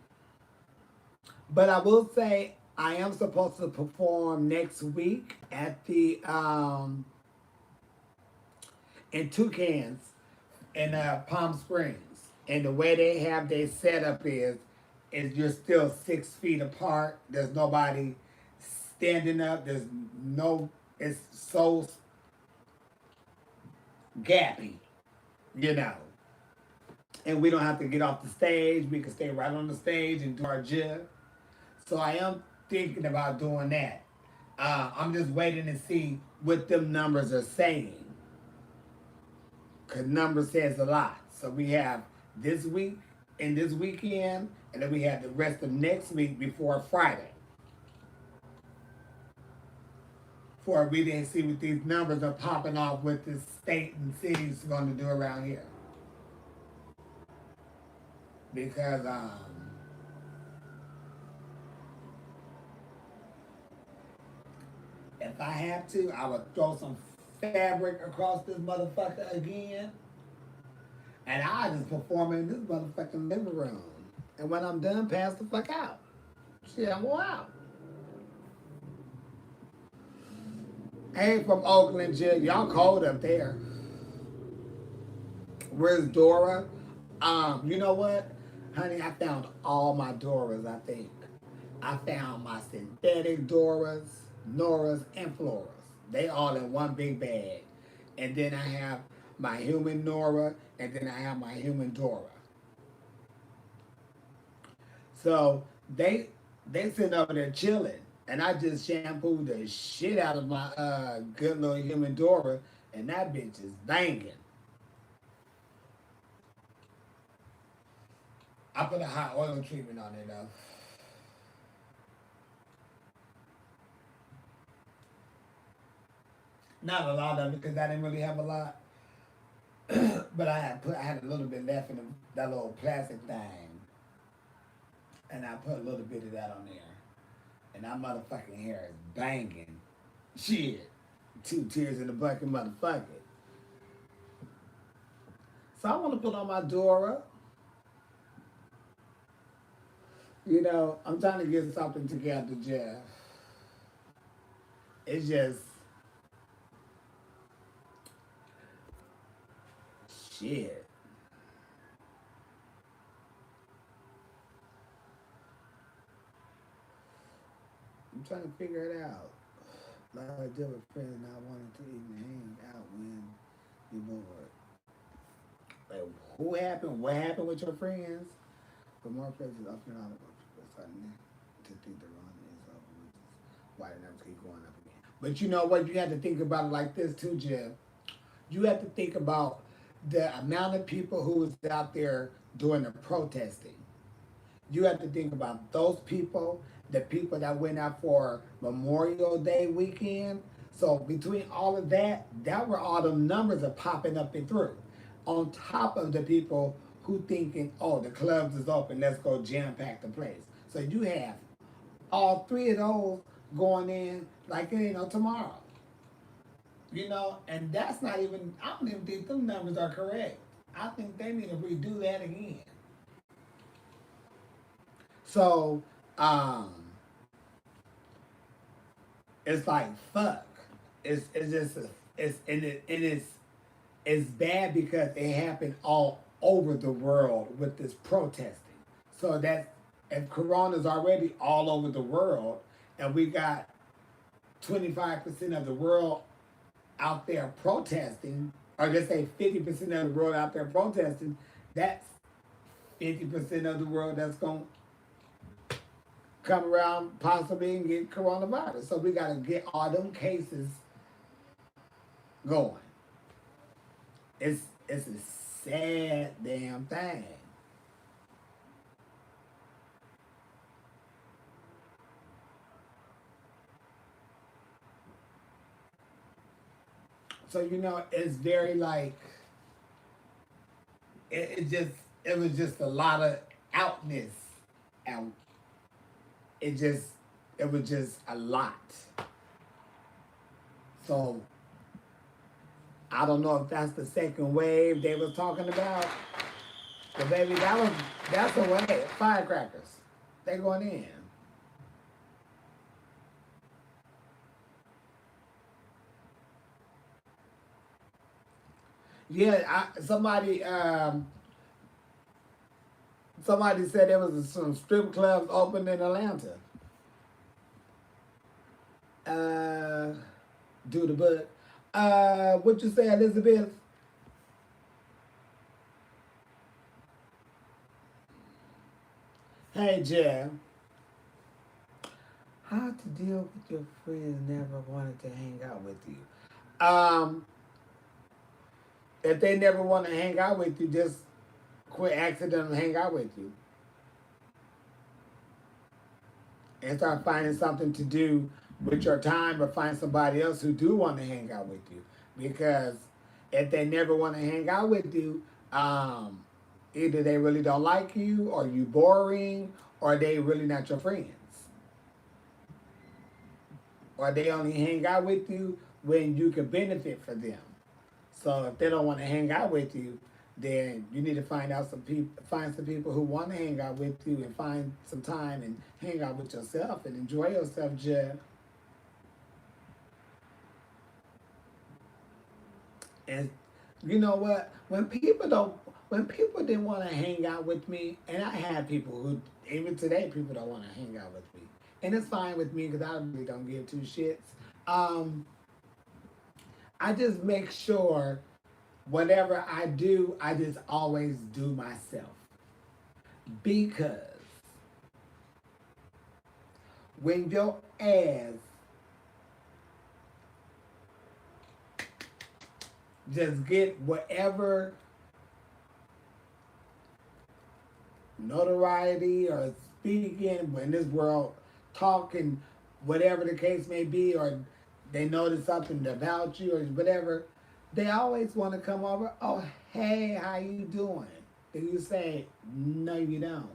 But I will say I am supposed to perform next week at the in Toucans in Palm Springs. And the way they have their setup is you're still 6 feet apart. There's nobody standing up. There's no. It's so gappy, you know. And we don't have to get off the stage. We can stay right on the stage and do our jig. So I am thinking about doing that. I'm just waiting to see what them numbers are saying. Because number says a lot. So we have this week and this weekend, and then we have the rest of next week before Friday. For we didn't see what these numbers are popping off with the state and cities going to do around here. Because if I have to, I would throw some fabric across this motherfucker again, and I just perform in this motherfucking living room. And when I'm done, pass the fuck out. Shit, I'm going out. I ain't from Oakland, Jill. Y'all cold up there. Where's Dora? You know what? Honey, I found all my Doras, I think. I found my synthetic Doras, Noras, and Floras. They all in one big bag. And then I have my human Nora, and then I have my human Dora. So they sitting over there chilling. And I just shampooed the shit out of my good little human Dora, and that bitch is banging. I put a hot oil treatment on it though. Not a lot of it because I didn't really have a lot. But I had a little bit left in that little plastic thing, and I put a little bit of that on there, and that motherfucking hair is banging. Shit, 2 tears in the bucket, motherfucker. So I want to put on my Dora. You know, I'm trying to get something together, Jeff. It's just shit. I'm trying to figure it out. Like I did with friends not wanting to even hang out when you're bored. Like, who happened? What happened with your friends? For more places, often all of people starting to think the run is over, which is why the numbers keep going up again. But you know what? You have to think about it like this too, Jeff. You have to think about the amount of people who was out there doing the protesting. You have to think about those people, the people that went out for Memorial Day weekend. So between all of that, that were all the numbers are popping up and through. On top of the people who thinking, oh, the clubs is open, let's go jam pack the place. So you have all three of those going in like it ain't no tomorrow. You know, and that's not even, I don't even think them numbers are correct. I think they need to redo that again. So, um, it's like fuck. It's just it's and it's bad because it happened all over the world with this protesting. So that if Corona's already all over the world, and we got 25% of the world out there protesting, or let's say 50% of the world out there protesting, that's 50% of the world that's gonna come around possibly and get coronavirus. So we got to get all them cases going. It's a sad damn thing. So you know, it's very like it just it was just a lot of outness, and it just it was just a lot. So I don't know if that's the second wave they was talking about. But baby, that's a wave. Firecrackers. They going in. Yeah, somebody said there was some strip clubs open in Atlanta. Uh, do the book. What you say, Elizabeth? Hey, Jeff. How to deal with your friends never wanted to hang out with you? Um, if they never want to hang out with you, just quit asking them to hang out with you and start finding something to do with your time, or find somebody else who do want to hang out with you. Because if they never want to hang out with you, um, either they really don't like you, or you boring, or they really not your friends, or they only hang out with you when you can benefit for them. So if they don't want to hang out with you, then you need to find some people who want to hang out with you, and find some time and hang out with yourself and enjoy yourself, Jeff. And you know what? When people didn't want to hang out with me, and I had people who, even today, people don't want to hang out with me, and it's fine with me because I really don't give two shits. Um, I just make sure whatever I do, I just always do myself, because when your ass just get whatever notoriety or speaking in this world, talking, whatever the case may be, or they notice something about you or whatever, they always want to come over. Oh, hey, how you doing? And you say, no, you don't,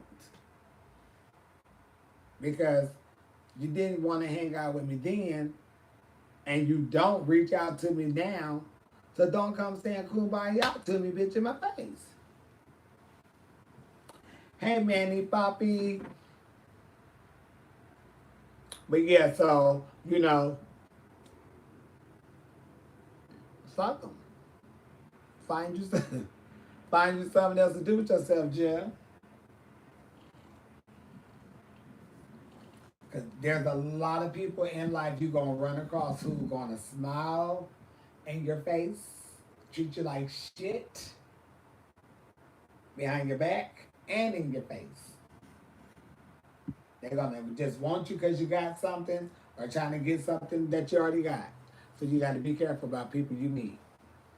because you didn't want to hang out with me then, and you don't reach out to me now. So don't come saying kumbaya to me, bitch, in my face. Hey, Manny, Poppy. But yeah, so, fuck them. Find you something. Find you something else to do with yourself, Jim. Because there's a lot of people in life you're going to run across who are going to smile in your face, treat you like shit behind your back and in your face. They're going to just want you because you got something, or trying to get something that you already got. So you got to be careful about people you meet.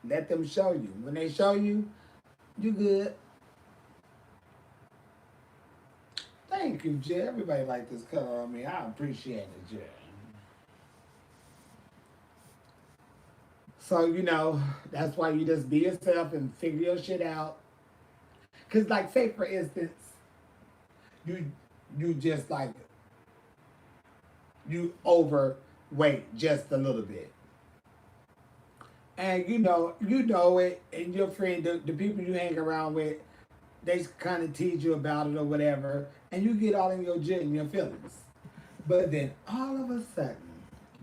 Let them show you. When they show you, you good. Thank you, Jay. Everybody like this color on me. I appreciate it, Jay. So, that's why you just be yourself and figure your shit out. Because, like, say, for instance, you just, like, you overweight just a little bit. And, you know it, and your friend, the people you hang around with, they kind of tease you about it or whatever, and you get all in your feelings. But then all of a sudden,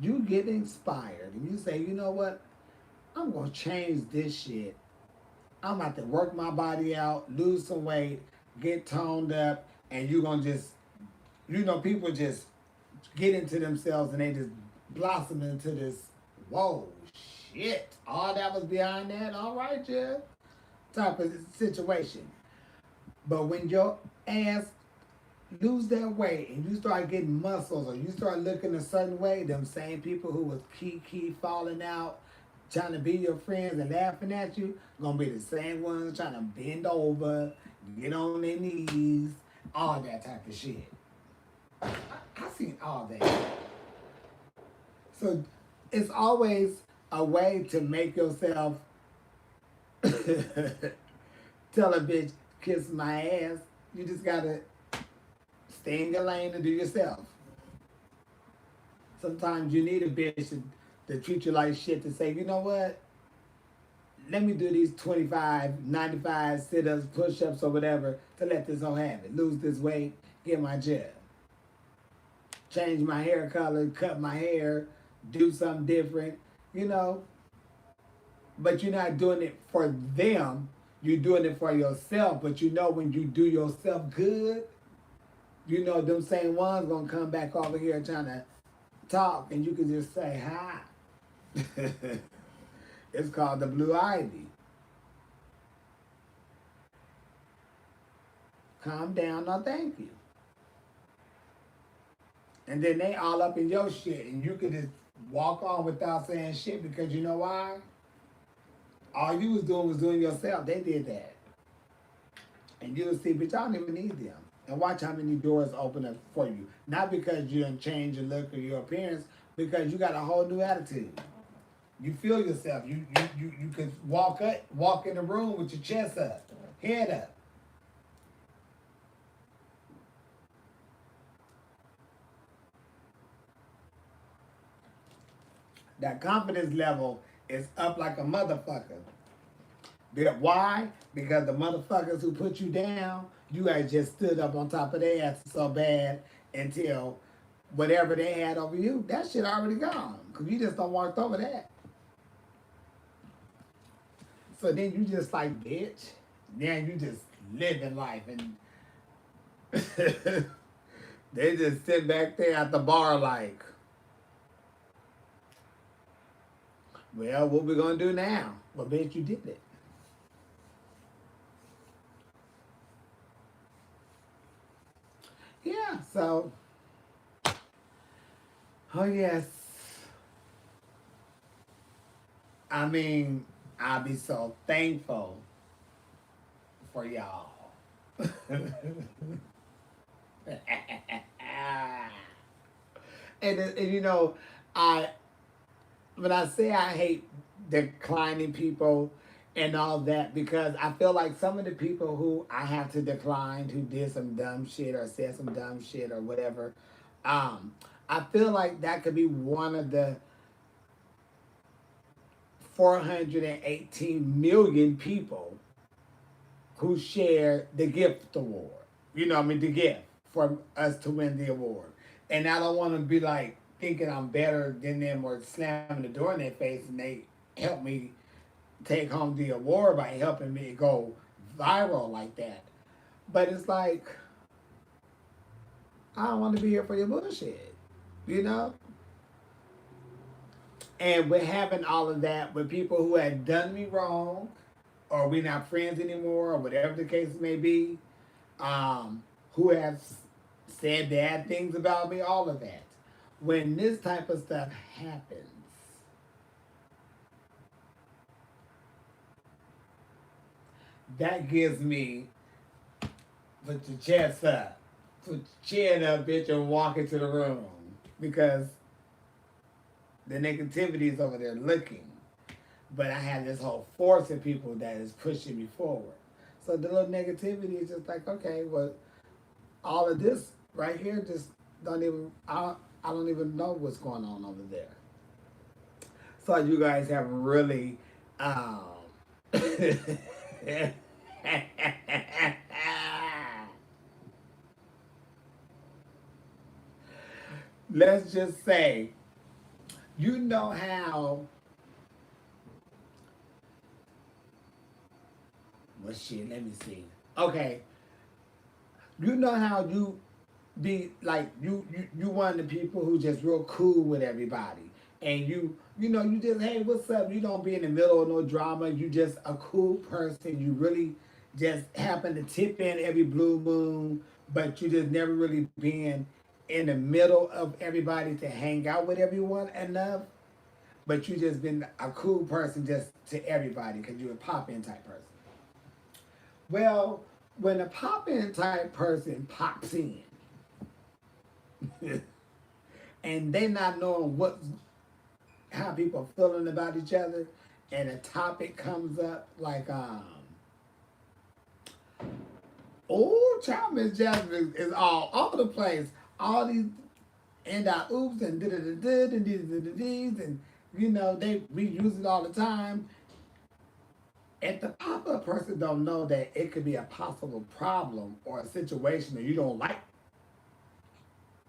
you get inspired and you say, you know what? I'm gonna change this shit. I'm about to work my body out, lose some weight, get toned up, and you're gonna just, people just get into themselves and they just blossom into this, whoa, shit. All that was behind that, all right, yeah, type of situation. But when your ass lose that weight and you start getting muscles, or you start looking a certain way, them same people who was key falling out, trying to be your friends and laughing at you, gonna be the same ones trying to bend over, get on their knees, all that type of shit. I seen all that. So it's always a way to make yourself tell a bitch, kiss my ass. You just gotta stay in your lane and do yourself. Sometimes you need a bitch to treat you like shit, to say, you know what? Let me do these 25, 95 sit-ups, push-ups, or whatever to let this hoe have it. Lose this weight, get my job. Change my hair color, cut my hair, do something different, you know. But you're not doing it for them. You're doing it for yourself. But when you do yourself good, them same ones gonna come back over here trying to talk, and you can just say hi. It's called the blue ivy. Calm down, no thank you. And then they all up in your shit, and you could just walk on without saying shit, because you know why? All you was doing yourself. They did that. And you'll see, but y'all don't even need them. And watch how many doors open up for you. Not because you done change your look or your appearance, because you got a whole new attitude. You feel yourself. You could walk in the room with your chest up, head up. That confidence level is up like a motherfucker. Why? Because the motherfuckers who put you down, you guys just stood up on top of their ass so bad until whatever they had over you, that shit already gone. Cause you just don't walk over that. So then you just like, bitch. Now you just living life and they just sit back there at the bar like, well, what we gonna do now? Well, bitch, you did it. Yeah, so, oh yes. I mean, I'll be so thankful for y'all. And you know, I when I say I hate declining people and all that because I feel like some of the people who I have to decline who did some dumb shit or said some dumb shit or whatever, um, I feel like that could be one of the 418 million people who share the gift award. You know, I mean, the gift for us to win the award. And I don't want to be like thinking I'm better than them or slamming the door in their face and they help me take home the award by helping me go viral like that. But it's like, I don't want to be here for your bullshit, you know? And we're having all of that with people who had done me wrong or we're not friends anymore or whatever the case may be, who have said bad things about me, all of that. When this type of stuff happens, that gives me put your chest up, put your chin up, bitch, and walk into the room because the negativity is over there looking. But I have this whole force of people that is pushing me forward. So the little negativity is just like, okay, well, all of this right here just don't even I don't even know what's going on over there. So you guys have really let's just say you know how well shit, let me see. Okay. You know how you be like you one of the people who just real cool with everybody and you know you just hey what's up, you don't be in the middle of no drama, you just a cool person, you really just happen to tip in every blue moon, but you just never really been in the middle of everybody to hang out with everyone enough, but you just been a cool person just to everybody because you're a pop-in type person. Well, when a pop-in type person pops in and they not knowing what how people are feeling about each other and a topic comes up like oh child Miss Jasmine is all over the place, all these and oops and da da da da and these and you know they reuse it all the time. If the pop-up person don't know that it could be a possible problem or a situation that you don't like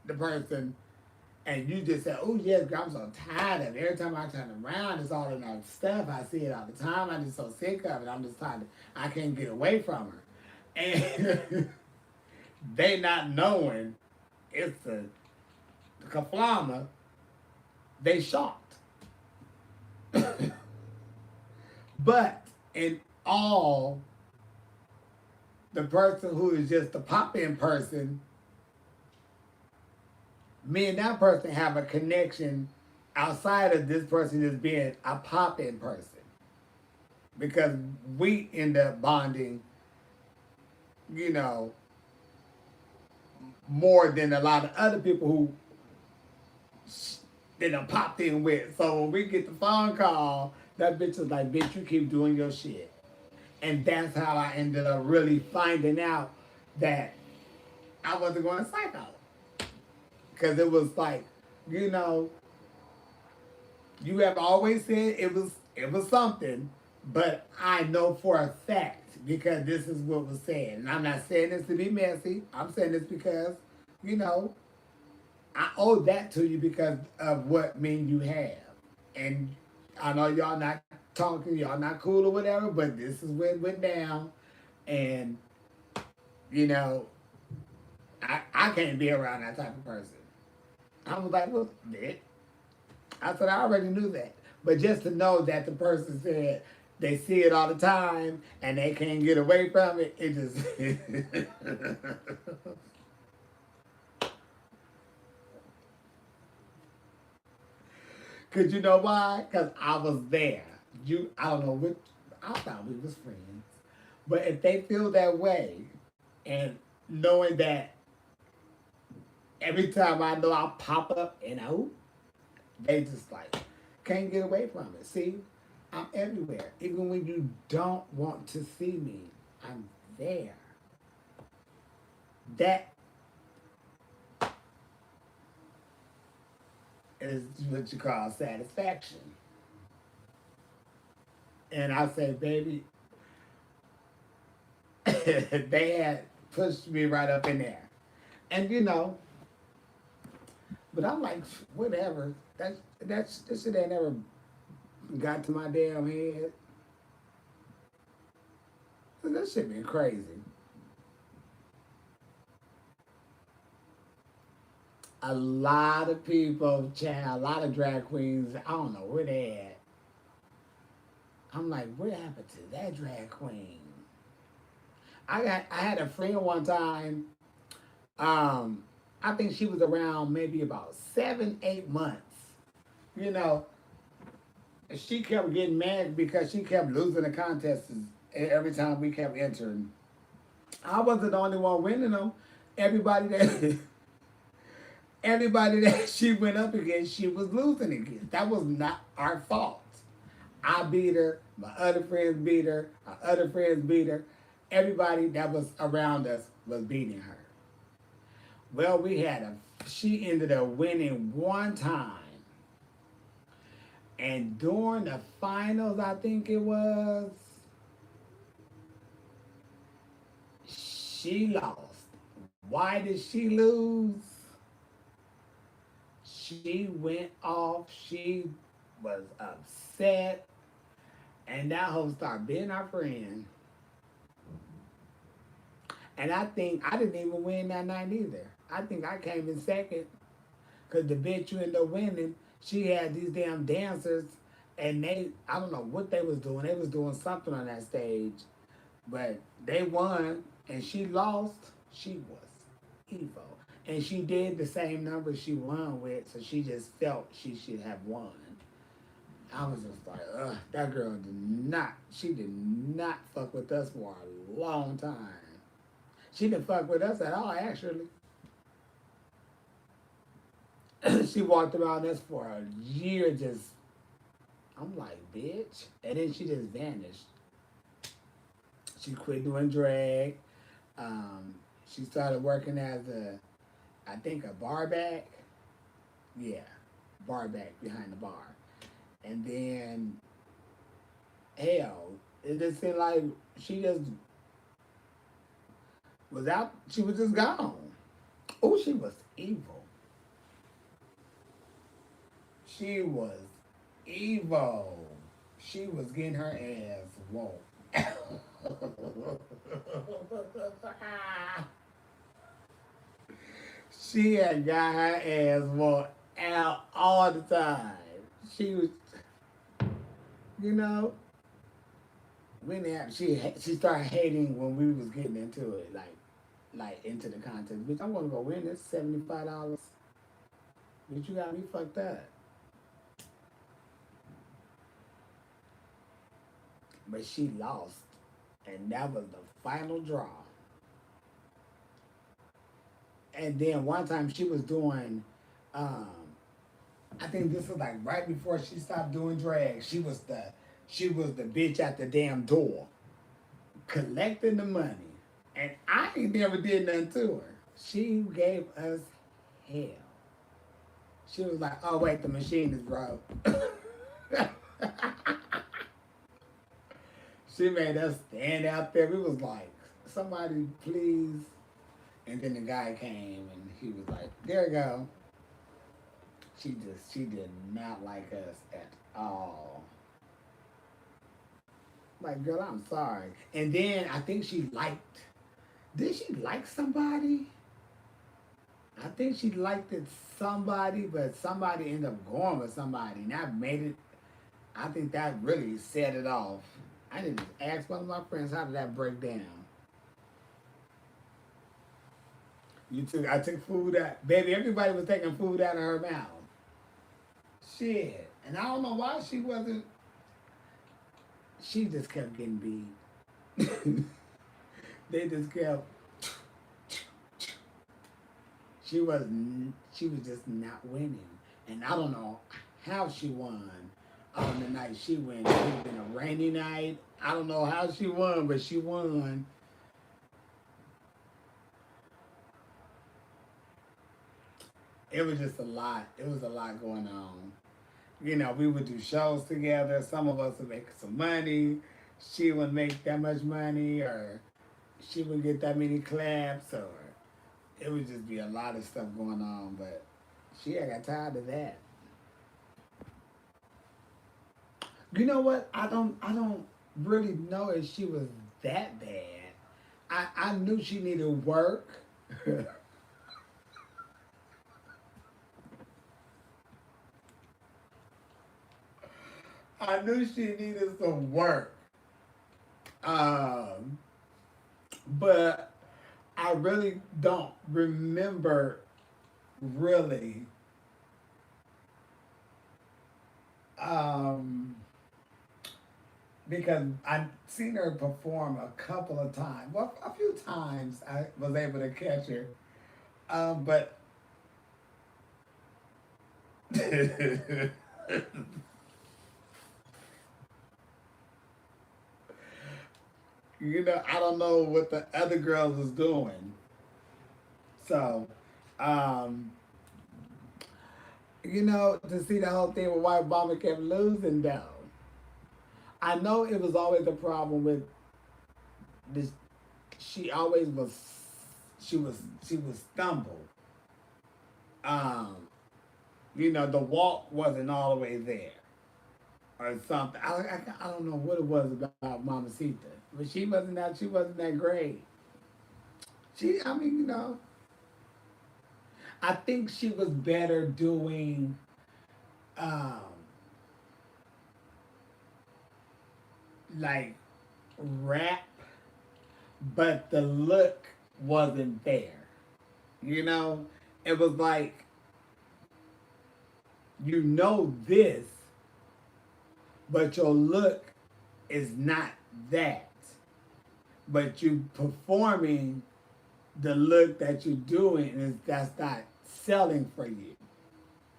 the person and you just say, oh yes, girl, I'm so tired of it. Every time I turn around, it's all in our stuff. I see it all the time. I'm just so sick of it. I'm just tired. I can't get away from her. And they not knowing it's the kaflama, they shocked. But in all, the person who is just the pop-in person, me and that person have a connection outside of this person just being a pop-in person. Because we end up bonding, you know, more than a lot of other people who they done popped in with. So when we get the phone call, that bitch was like, bitch, you keep doing your shit. And that's how I ended up really finding out that I wasn't going psycho. Because it was like, you know, you have always said it was something, But I know for a fact because this is what was said. And I'm not saying this to be messy. I'm saying this because, you know, I owe that to you because of what me and you have. And I know y'all not talking, y'all not cool or whatever, but this is what went down. And, you know, I can't be around that type of person. I was like, well, Nick. I said, I already knew that. But just to know that the person said they see it all the time and they can't get away from it, it just. Cause you know why? Cause I was there. I don't know what. I thought we was friends, but if they feel that way, and knowing that every time I know I'll pop up and out, they just like can't get away from it. See, I'm everywhere. Even when you don't want to see me, I'm there. That is what you call satisfaction. And I say, baby, they had pushed me right up in there. And you know, but I'm like, whatever. That shit ain't never got to my damn head. That shit been crazy. A lot of people, child, a lot of drag queens, I don't know where they at. I'm like, what happened to that drag queen? I had a friend one time, um, I think she was around maybe about 7, 8 months. You know, she kept getting mad because she kept losing the contests every time we kept entering. I wasn't the only one winning them. Everybody that everybody that she went up against, she was losing against. That was not our fault. I beat her. My other friends beat her. Our other friends beat her. Everybody that was around us was beating her. Well, we had a. She ended up winning one time, and during the finals, I think it was, she lost. Why did she lose? She went off. She was upset, and that hoe started being our friend. And I think I didn't even win that night either. I think I came in second because the bitch you ended up winning, she had these damn dancers, and I don't know what they was doing. They was doing something on that stage, but they won, and she lost. She was evil. And she did the same number she won with, so she just felt she should have won. I was just like, ugh, that girl she did not fuck with us for a long time. She didn't fuck with us at all, actually. She walked around us for a year just, I'm like, bitch. And then she just vanished. She quit doing drag. Um, she started working as I think a bar back. Yeah, bar back behind the bar. And then, hell, it just seemed like she just was out, she was just gone. Oh, she was evil. She was evil. She was getting her ass whooped. She had got her ass whooped out all the time. She was, you know, when she started hating when we was getting into it, like into the contest. Bitch, I'm gonna go win this $75. Bitch, you got me fucked up. But she lost, and that was the final draw. And then one time she was doing, um, I think this was like right before she stopped doing drag. She was the bitch at the damn door collecting the money, and I ain't never did nothing to her. She gave us hell. She was like, "Oh wait, the machine is broke." She made us stand out there. We was like, somebody please. And then the guy came and he was like, there you go. She did not like us at all. Like, girl, I'm sorry. And then I think she liked, did she like somebody? I think she liked it somebody, but somebody ended up going with somebody. And that made it, I think that really set it off. I didn't ask one of my friends, how did that break down? I took food out. Baby, everybody was taking food out of her mouth. Shit. And I don't know why she wasn't, she just kept getting beat. They just kept, she was just not winning. And I don't know how she won on the night she went. It had been a rainy night. I don't know how she won, but she won. It was just a lot. It was a lot going on. You know, we would do shows together. Some of us would make some money. She wouldn't make that much money, or she wouldn't get that many claps, or it would just be a lot of stuff going on. But she had got tired of that. You know what? I don't really know if she was that bad. I knew she needed work. I knew she needed some work. Um, but I really don't remember really um, because I've seen her perform a couple of times. Well, a few times I was able to catch her. But you know, I don't know what the other girls was doing. So, um, you know, to see the whole thing with why Obama kept losing though. I know it was always a problem with this. She always was. She was stumbled. Um, you know, the walk wasn't all the way there or something. I don't know what it was about Mama Sita, but she wasn't that great. I mean, you know, I think she was better doing um, like rap, but the look wasn't there. You know, it was like you know this, but your look is not that. But you performing the look that you're doing is that's not selling for you.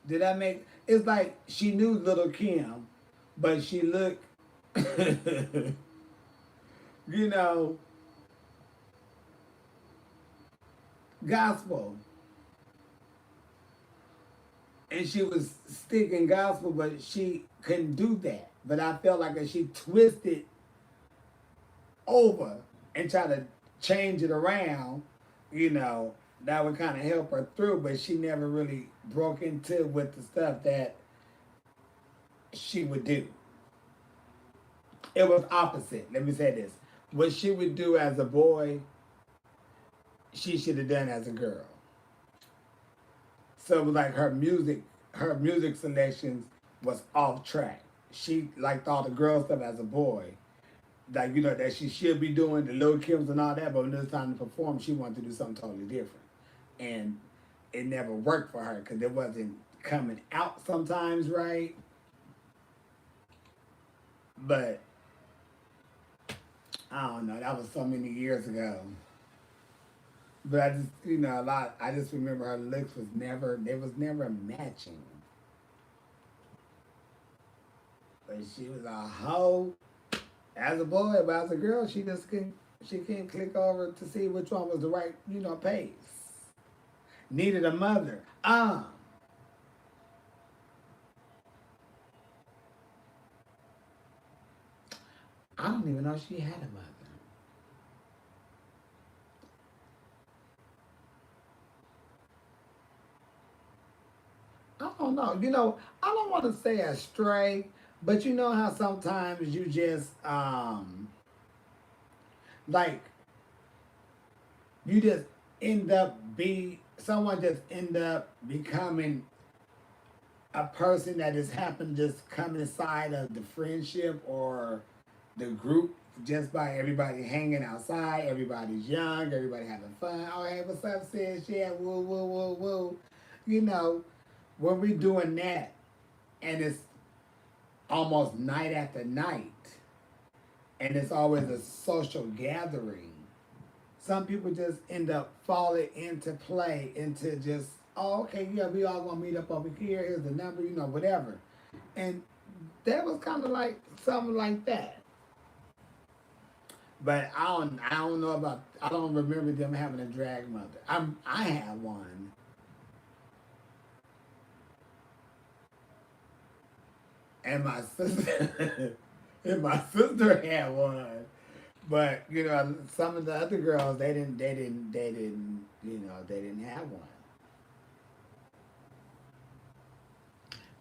Did that make? It's like she knew Little Kim, but she looked, you know, gospel, and she was sticking gospel, but she couldn't do that. But I felt like if she twisted over and tried to change it around, you know, that would kind of help her through. But she never really broke into with the stuff that she would do. It was opposite. Let me say this: what she would do as a boy, she should have done as a girl. So it was like her music selections was off track. She liked all the girl stuff as a boy, like you know that she should be doing the Lil Kims and all that. But when it was time to perform, she wanted to do something totally different, and it never worked for her because it wasn't coming out sometimes right. But I don't know. That was so many years ago. But I just, you know, a lot. I just remember her looks was never. It was never matching. But she was a hoe as a boy, but as a girl, she just can she can't click over to see which one was the right, you know, pace. Needed a mother. I don't even know if she had a mother. I don't know. I don't want to say astray, but you know how sometimes you just like you just end up be someone just end up becoming a person that just happened to just come inside of the friendship or the group just by everybody hanging outside, everybody's young, everybody having fun. Oh, hey, what's up, sis? Yeah, woo, woo, woo, woo. You know, when we doing that, and it's almost night after night, and it's always a social gathering, some people just end up falling into play, into just, oh, okay, yeah, we all gonna meet up over here, here's the number, whatever. And that was kind of like something like that. But I don't know about, I don't remember them having a drag mother. I had one. And my sister and my sister had one. But some of the other girls they didn't have one.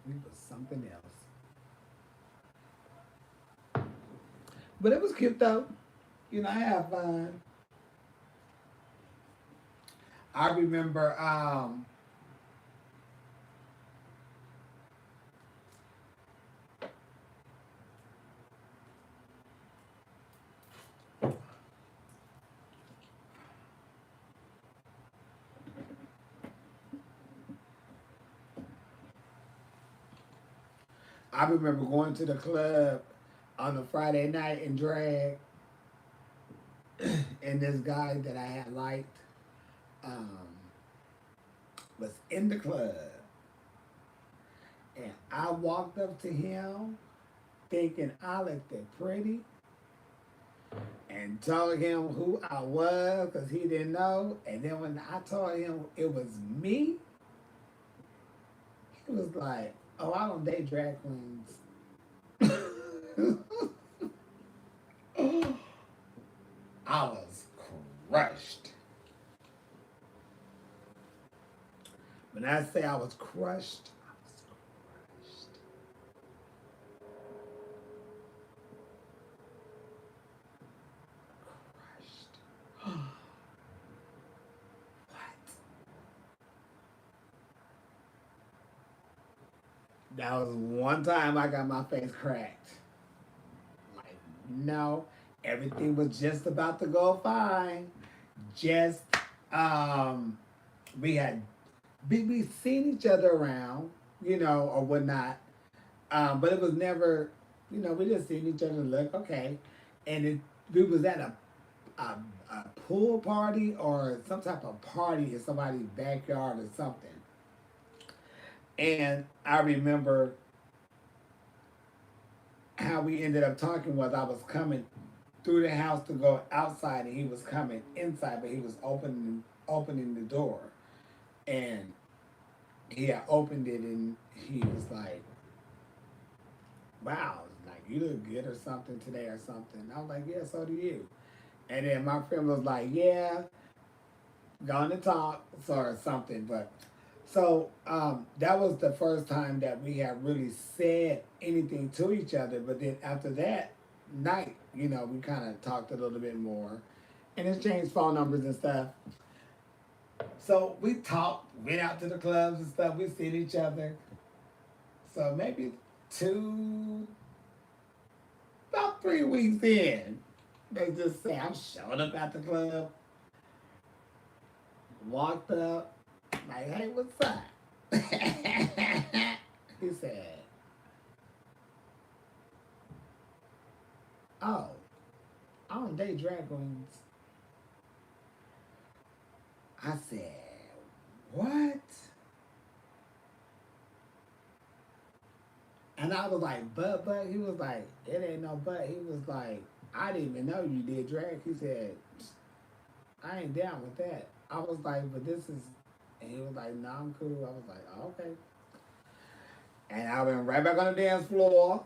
It was something else. But it was cute though. I had fun. I remember going to the club on a Friday night in drag, and this guy that I had liked um, was in the club, and I walked up to him thinking I looked pretty, and told him who I was because he didn't know. And then when I told him it was me, he was like, "Oh, I don't date drag queens." I was crushed. When I say I was crushed, I was crushed. What? That was one time I got my face cracked. Like, no, everything was just about to go fine. Just, um, we had we seen each other around, or whatnot. But it was never, we just seen each other look okay, and we was at a a pool party or some type of party in somebody's backyard or something. And I remember how we ended up talking was I was coming through the house to go outside and he was coming inside, but he was opening the door. And he had opened it and he was like, wow, like you look good or something today or something. I was like, yeah, so do you. And then my friend was like, yeah, going to talk or something. But so that was the first time that we had really said anything to each other. But then after that night, we kind of talked a little bit more and exchanged phone numbers and stuff. So we talked, went out to the clubs and stuff. We seen each other. So maybe two, about 3 weeks in, they just say I'm showing up at the club, walked up, like, hey, what's up? He said, oh, I don't date drag queens. I said, what? And I was like, but, he was like, it ain't no but. He was like, I didn't even know you did drag. He said, I ain't down with that. I was like, but this is, and he was like, no, I'm cool. I was like, oh, okay. And I went right back on the dance floor.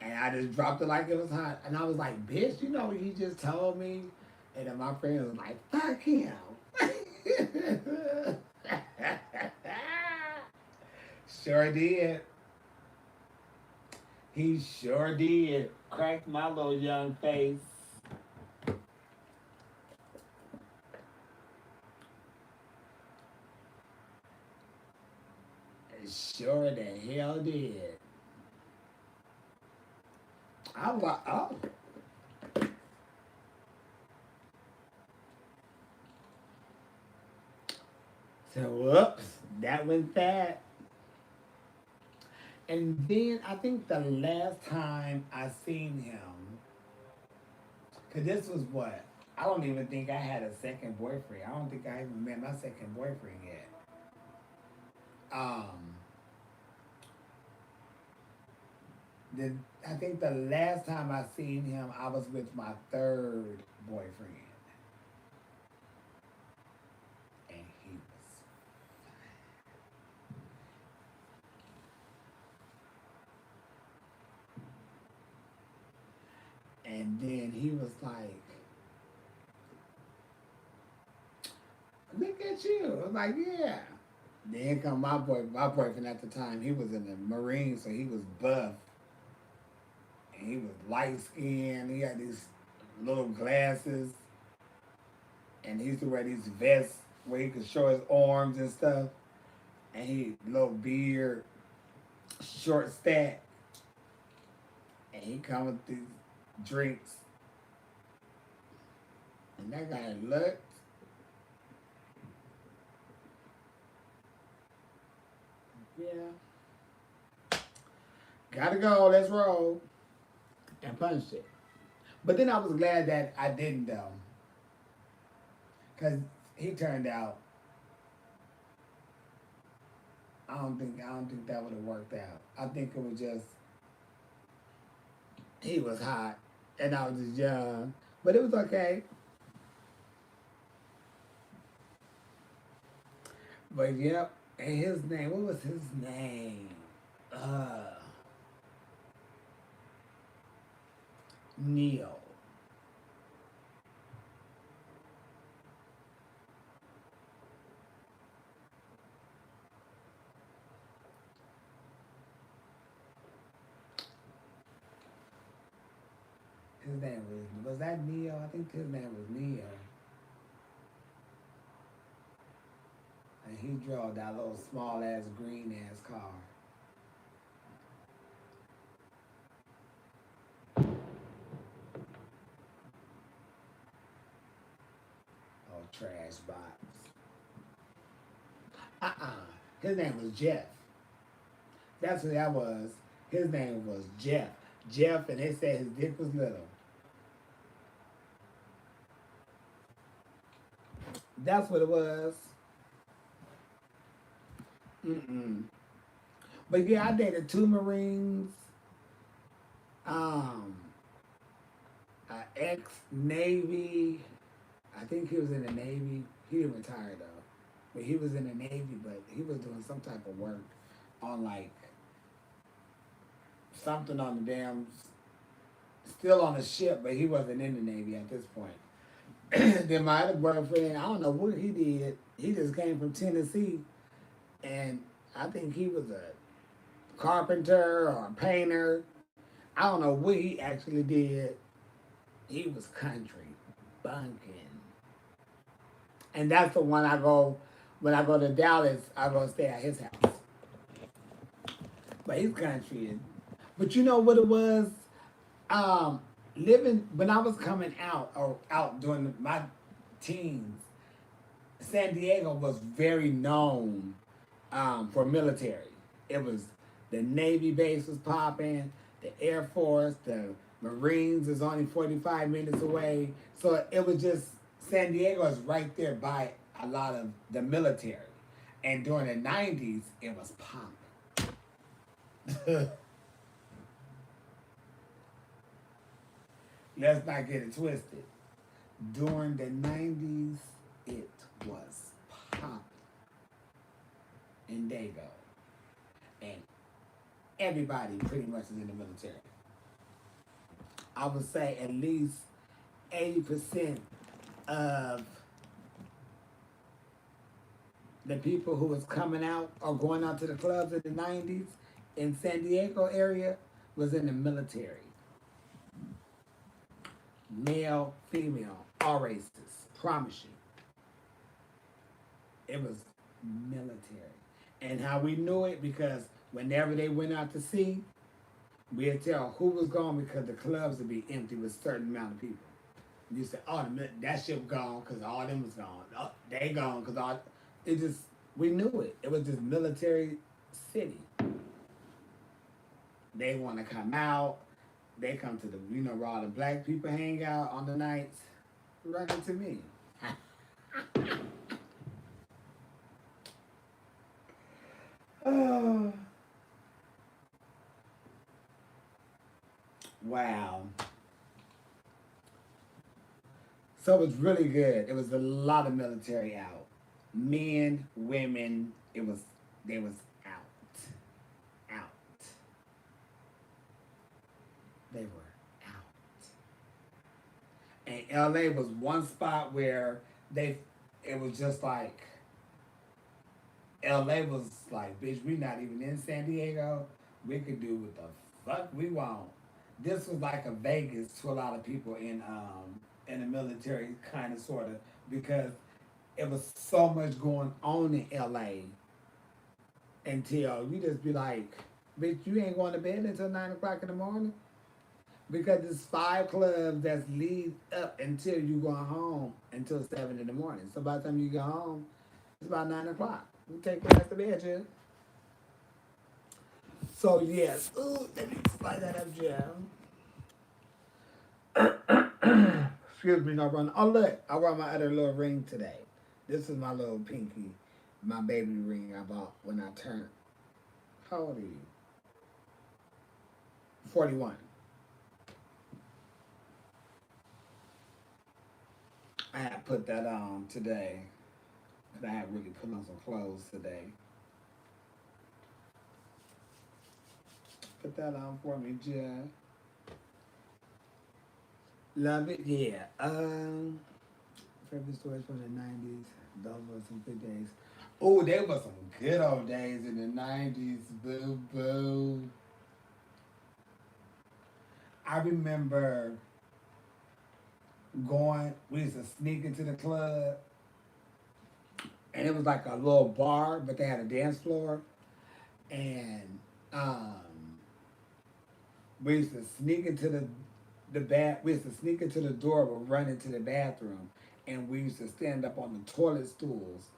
And I just dropped it like it was hot. And I was like, bitch, you know what he just told me? And then my friend was like, fuck him. Sure did. He sure did. Cracked my little young face. Sure the hell did. I was like, oh. So, whoops. That was that. And then I think the last time I seen him, because this was what? I don't even think I had a second boyfriend. I don't think I even met my second boyfriend yet. Um, the, I think the last time I seen him, I was with my third boyfriend. And he was, and then he was like, look at you. I was like, yeah. Then come my boyfriend at the time, he was in the Marines, so he was buff. And he was light skinned. He had these little glasses. And he used to wear these vests where he could show his arms and stuff. And he little beard, short stack. And he come with these drinks. And that guy looked, yeah, gotta go, let's roll. And punched it. But then I was glad that I didn't though. Cause he turned out, I don't think that would have worked out. I think it was just he was hot and I was just young. But it was okay. But yep. And his name, what was his name? Uh Neil. His name was that Neil? I think his name was Neil. And he drove that little small ass green ass car. Oh, trash box. Uh-uh. His name was Jeff. That's who that was. His name was Jeff. Jeff, and they said his dick was little. That's what it was. Mm-mm. But yeah, I dated two Marines. Um, ex Navy. I think he was in the Navy. He didn't retire though, but he was in the Navy. But he was doing some type of work on like something on the damn, still on the ship, but he wasn't in the Navy at this point. Then my other boyfriend, I don't know what he did. He just came from Tennessee, and I think he was a carpenter or a painter. I don't know what he actually did. He was country bunking. And that's the one I go, when I go to Dallas, I go stay at his house. But he's country. But you know what it was? Um, Living, when I was coming out, or out during my teens, San Diego was very known for military. It was, the Navy base was popping, the Air Force, the Marines is only 45 minutes away. So it was just, San Diego is right there by a lot of the military. And during the 90s, it was popping. Let's not get it twisted. During the 90s, it was popping in Dago. And everybody pretty much is in the military. I would say at least 80% of the people who was coming out or going out to the clubs in the 90s in San Diego area was in the military. Male, female, all races. Promise you. It was military. And how we knew it, because whenever they went out to sea, we'd tell who was gone because the clubs would be empty with a certain amount of people. You said, oh, that ship gone because all them was gone. Oh, they gone because all, it just, we knew it. It was this military city. They want to come out. They come to the, where all the black people hang out on the nights. Run into me. Oh, wow. So it was really good. It was a lot of military out. Men, women, they was out. Out. They were out. And LA was one spot where they, it was just like, LA was like, bitch, we not even in San Diego. We could do what the fuck we want. This was like a Vegas to a lot of people in the military, kind of, sort of, because it was so much going on in LA until you just be like, bitch, you ain't going to bed until 9 o'clock in the morning, because there's 5 clubs that's lead up until you go home until 7 in the morning. So by the time you go home, it's about 9 o'clock. You take your ass to bed, Jim. So yes, ooh, let me slide that up, Jim. Excuse me, not run. Oh look, I wore my other little ring today. This is my little pinky, my baby ring I bought when I turned. How old are you? 41. I had put that on today, but I had really put on some clothes today. Put that on for me, Jeff. Love it, yeah. Favorite stories from the 90s. Those were some good days. Oh, there were some good old days in the 90s. Boo boo. I remember we used to sneak into the club, and it was like a little bar, but they had a dance floor. And um, we used to sneak into we used to sneak into the door, but run into the bathroom, and we used to stand up on the toilet stools.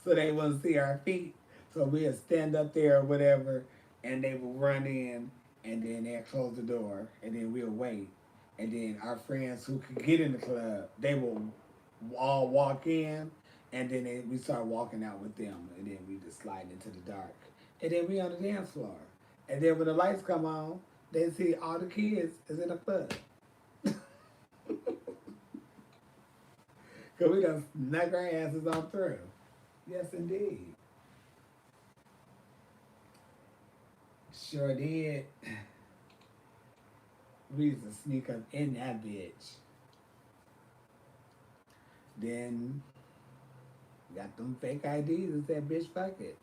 So they wouldn't see our feet. So we'd stand up there or whatever, and they would run in, and then they'd close the door, and then we'll wait. And then our friends who could get in the club, they will all walk in, and then we start walking out with them, and then we just slide into the dark. And then we on the dance floor. And then when the lights come on, they see all the kids is in the club. Because we done snuck our asses on through. Yes, indeed. Sure did. We used to sneak up in that bitch. Then got them fake IDs and said, bitch, fuck it.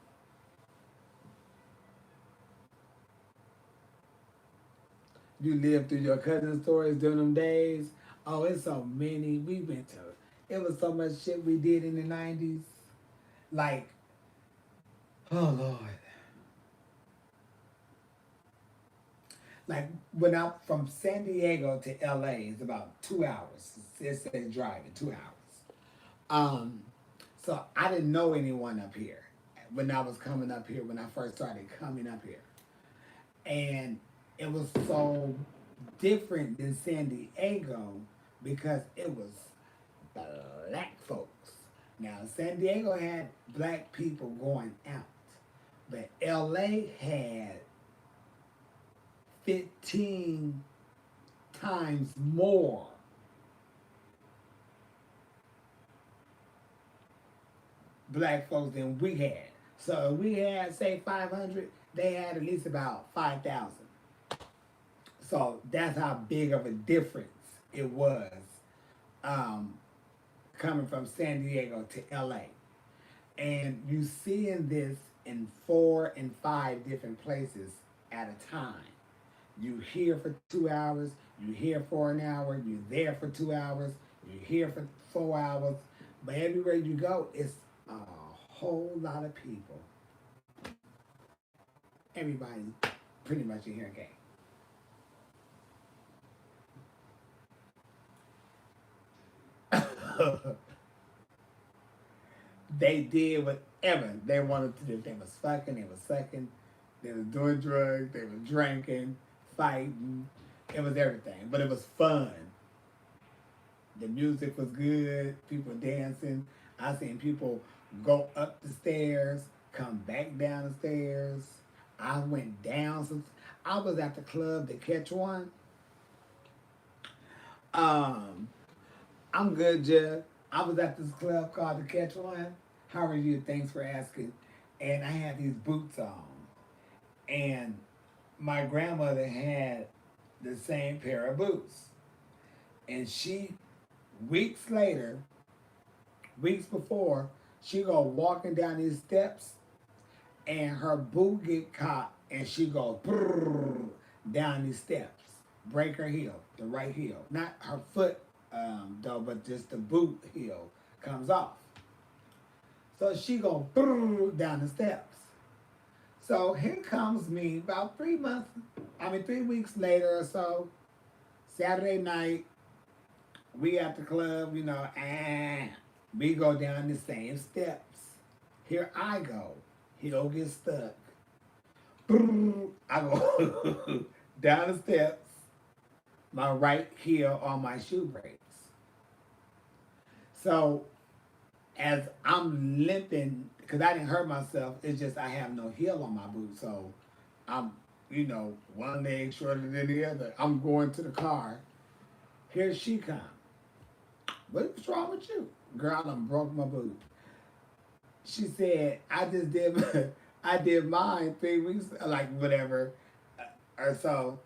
You lived through your cousin stories during them days. Oh, it's so many. We went to. It was so much shit we did in the 90s. Like, oh Lord. Like when I from San Diego to LA is about 2 hours. It says driving 2 hours. Um, so I didn't know anyone up here when I was coming up here, when I first started coming up here. And it was so different than San Diego because it was black folks. Now, San Diego had black people going out, but LA had 15 times more black folks than we had. So if we had say 500, they had at least about 5,000. So that's how big of a difference it was, um, coming from San Diego to LA. And you seeing this in 4 and 5 different places at a time. You here for 2 hours, you here for an hour, you there for 2 hours, you here for 4 hours. But everywhere you go, it's a whole lot of people. Everybody pretty much in here game. They did whatever they wanted to do. They was fucking, they was sucking, they was doing drugs, they was drinking, fighting. It was everything. But it was fun. The music was good, people dancing. I seen people go up the stairs, come back down the stairs. I went down some. I was at the club to catch one. Um, I'm good, Jeff. I was at this club called the Catch One. How are you? Thanks for asking. And I had these boots on. And my grandmother had the same pair of boots. And she, weeks later, weeks before, she go walking down these steps and her boot get caught and she go down these steps. Break her heel, the right heel. Not her foot, though, but just the boot heel comes off. So she go down the steps. So here comes me about 3 months, 3 weeks later or so, Saturday night, we at the club, and we go down the same steps. Here I go. Heel gets stuck. I go down the steps, my right heel on my shoe breaks. So as I'm limping, because I didn't hurt myself, it's just I have no heel on my boot. So I'm, one leg shorter than the other. I'm going to the car. Here she comes. What's wrong with you? Girl, I done broke my boot. She said, I did mine 3 weeks, like whatever, or so,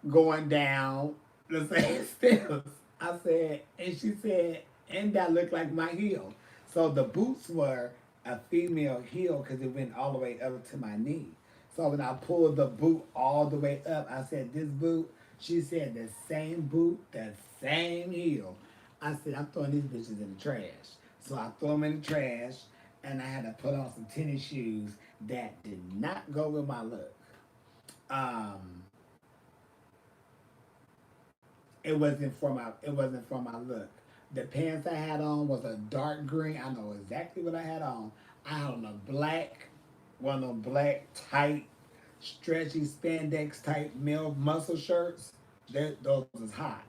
going down the same steps. I said, and she said, and that looked like my heel. So the boots were a female heel because it went all the way up to my knee. So when I pulled the boot all the way up, I said, this boot, she said, the same boot, the same heel. I said, I'm throwing these bitches in the trash. So I threw them in the trash, and I had to put on some tennis shoes that did not go with my look. Um, it wasn't for my look. The pants I had on was a dark green. I know exactly what I had on. I had on a black, one of them black tight, stretchy spandex type male muscle shirts. Those was hot.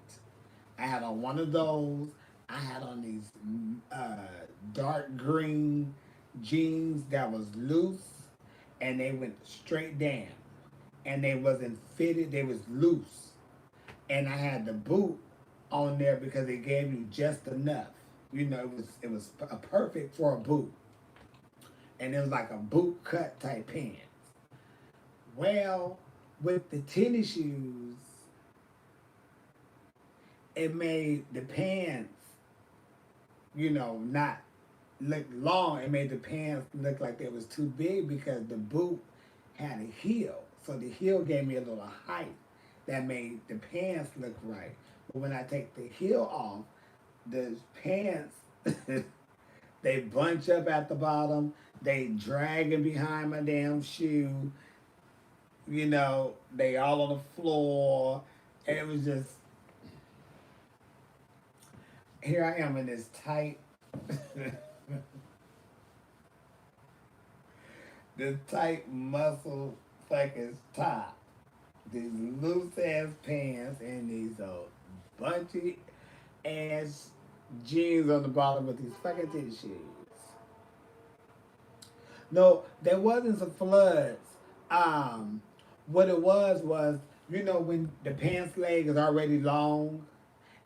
I had on one of those. I had on these dark green jeans that was loose, and they went straight down, and they wasn't fitted. They was loose, and I had the boot on there because it gave you just enough. It was a perfect for a boot, and it was like a boot cut type pants. Well, with the tennis shoes, it made the pants, not look long. It made the pants look like they was too big because the boot had a heel. So the heel gave me a little height that made the pants look right. But when I take the heel off, the pants they bunch up at the bottom. They dragging behind my damn shoe. They all on the floor. And it was just, here I am in this tight, this tight muscle fucking top, these loose ass pants, and these bunchy ass jeans on the bottom with these fucking titty shoes. No, there wasn't some floods. Um, what it was, when the pants leg is already long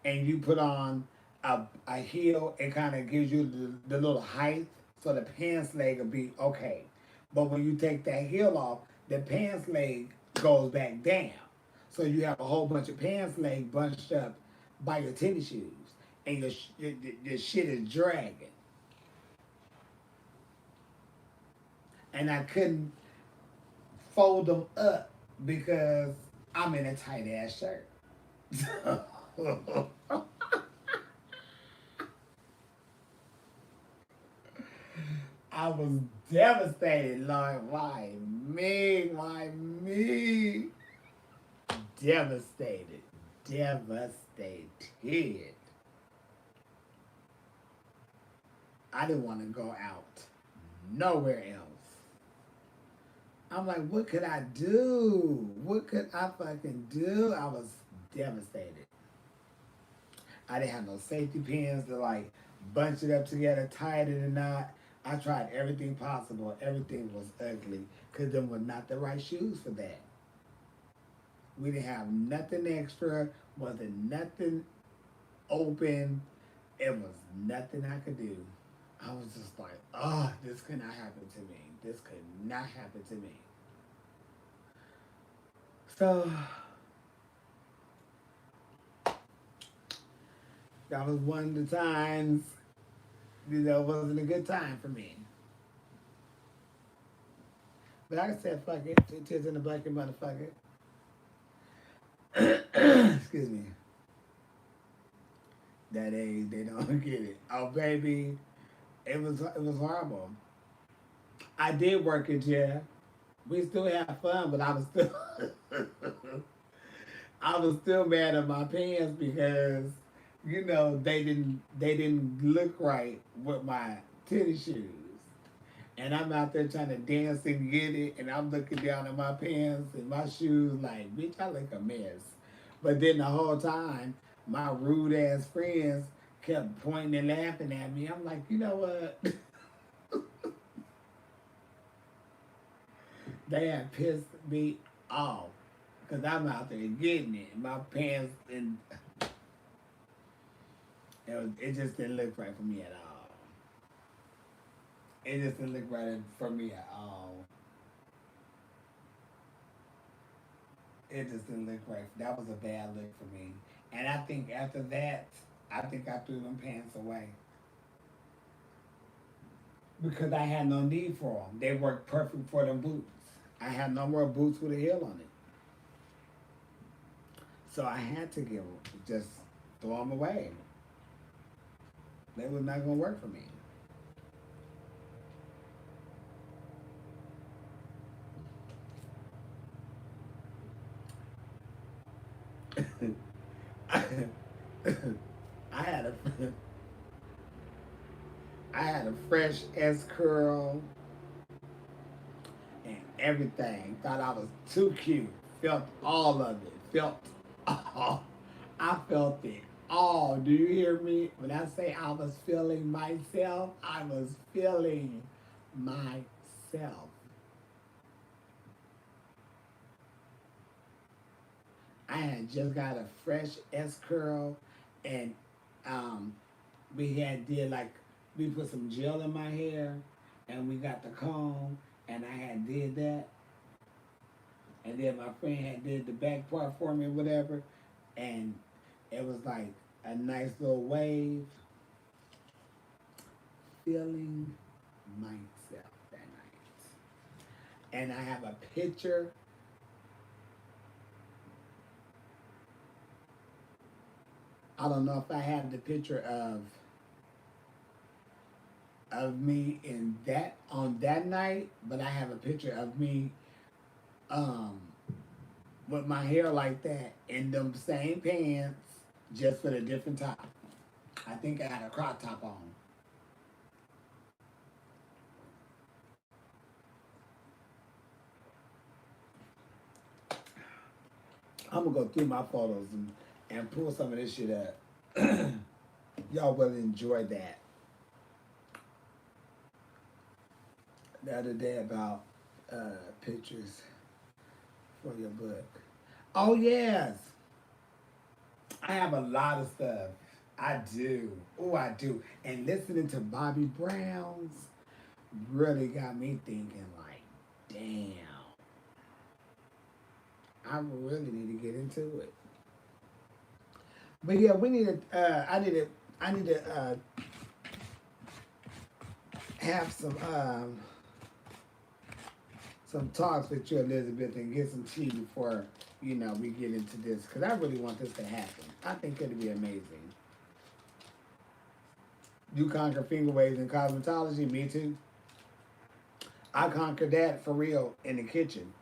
and you put on a heel, it kind of gives you the little height So the pants leg will be okay. But when you take that heel off, the pants leg goes back down. So you have a whole bunch of pants leg bunched up by your tennis shoes. And your shit is dragging. And I couldn't fold them up because I'm in a tight ass shirt. I was devastated, Lord. Why me? Why me? Devastated. Devastated. I didn't want to go out nowhere else. I'm like, what could I do? What could I fucking do? I was devastated. I didn't have no safety pins to like bunch it up together, tie it in a knot. I tried everything possible. Everything was ugly because them were not the right shoes for that. We didn't have nothing extra. Wasn't nothing open. It was nothing I could do. I was just like, oh, this could not happen to me. This could not happen to me. So that was one of the times, wasn't a good time for me. But like I said, fuck it. Two tits in the bucket, motherfucker. Excuse me. That age, they don't get it. Oh, baby, it was horrible. I did work in jail. We still had fun, but I was still I was still mad at my pants because they didn't look right with my tennis shoes. And I'm out there trying to dance and get it, and I'm looking down at my pants and my shoes like, bitch, I look a mess. But then the whole time, my rude ass friends kept pointing and laughing at me. I'm like, you know what? They had pissed me off because I'm out there getting it. My pants and it just didn't look right for me at all. It just didn't look right for me at all. It just didn't look right. That was a bad look for me. And I think after that, I think I threw them pants away because I had no need for them. They worked perfect for them boots. I had no more boots with a heel on it, so I had to just throw them away. They was not gonna work for me. I had a I had a fresh S curl and everything. Thought I was too cute. Felt all of it. Felt all. I felt it all. Do you hear me? When I say I was feeling myself, I was feeling myself. I had just got a fresh S curl, and um, we had did like we put some gel in my hair, and we got the comb, and I had did that, and then my friend had did the back part for me, or whatever, and it was like a nice little wave. Feeling myself that night, and I have a picture. I don't know if I have the picture of me in that on that night, but I have a picture of me um with my hair like that in them same pants, just with a different top. I think I had a crop top on. I'm gonna go through my photos and pull some of this shit up. Y'all will enjoy that. The other day about pictures for your book. Oh yes, I have a lot of stuff. I do. Oh, I do. And listening to Bobby Brown's. really got me thinking like, damn, I really need to get into it. But yeah, we need to. I need to have some talks with you, Elizabeth, and get some tea before we get into this because I really want this to happen. I think it'd be amazing. You conquer finger waves in cosmetology, me too. I conquered that for real in the kitchen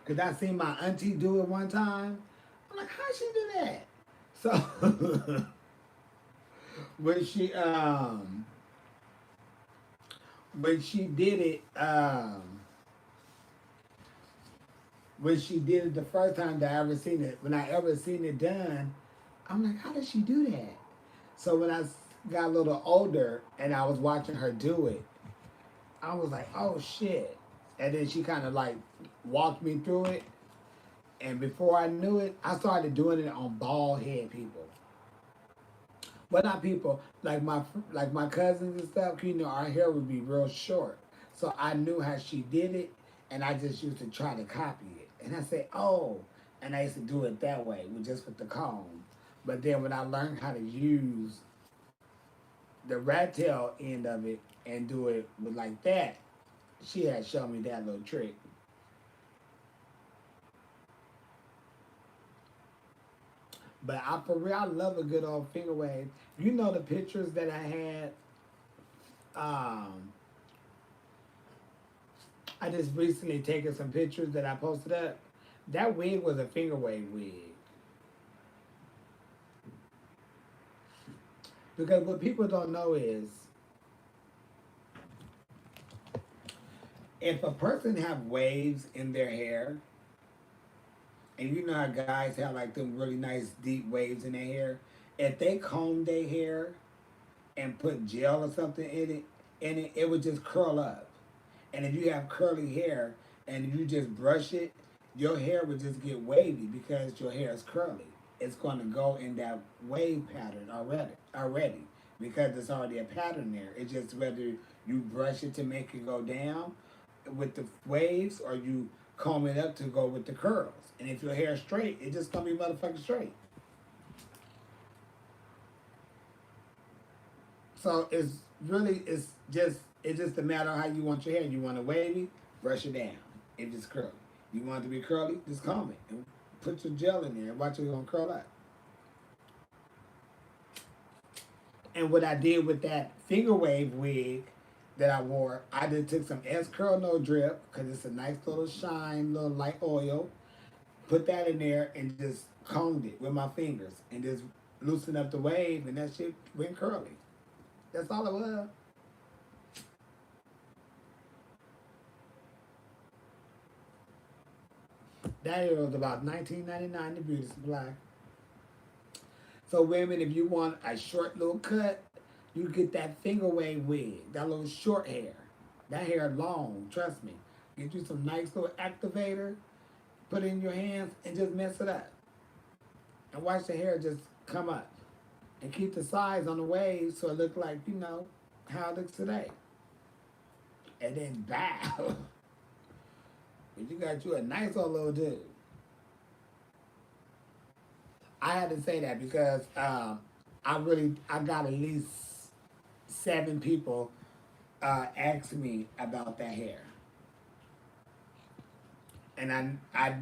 because I seen my auntie do it one time. I'm like, how'd she do that? So when she when she did it when she did it the first time that I ever seen it, when I ever seen it done, I'm like, how did she do that? So when I got a little older and I was watching her do it, I was like, oh shit. And then she kind of like walked me through it. And before I knew it, I started doing it on bald head people. Well, not people like my cousins and stuff. Our hair would be real short, so I knew how she did it, and I just used to try to copy it. And I said, oh, and I used to do it that way, with the comb. But then when I learned how to use the rat tail end of it and do it with like that, she had shown me that little trick. But for real, I love a good old finger wave. The pictures that I had. I just recently taken some pictures that I posted up. That wig was a finger wave wig. Because what people don't know is if a person have waves in their hair, and you know how guys have like them really nice deep waves in their hair, if they comb their hair and put gel or something it would just curl up. And if you have curly hair and you just brush it, your hair would just get wavy because your hair is curly. It's going to go in that wave pattern already because it's already a pattern there. It's just whether you brush it to make it go down with the waves or you comb it up to go with the curls. And if your hair is straight, it just gonna be motherfucking straight. So it's just a matter of how you want your hair. You want it wavy, brush it down. If it's curly, you want it to be curly, just comb it and put your gel in there and watch it gonna curl up. And what I did with that finger wave wig that I wore, I just took some S curl no drip because it's a nice little shine, little light oil. Put that in there and just combed it with my fingers and just loosened up the wave and that shit went curly. That's all it was. That was about 1999 the beauty supply. So women, if you want a short little cut, you get that finger wave wig, that little short hair. That hair long, trust me. Get you some nice little activator, put it in your hands, and just mess it up. And watch the hair just come up. And keep the size on the wave so it look like, how it looks today. And then bow. But you got you a nice old little dude. I had to say that because I got at least 7 people ask me about that hair, and I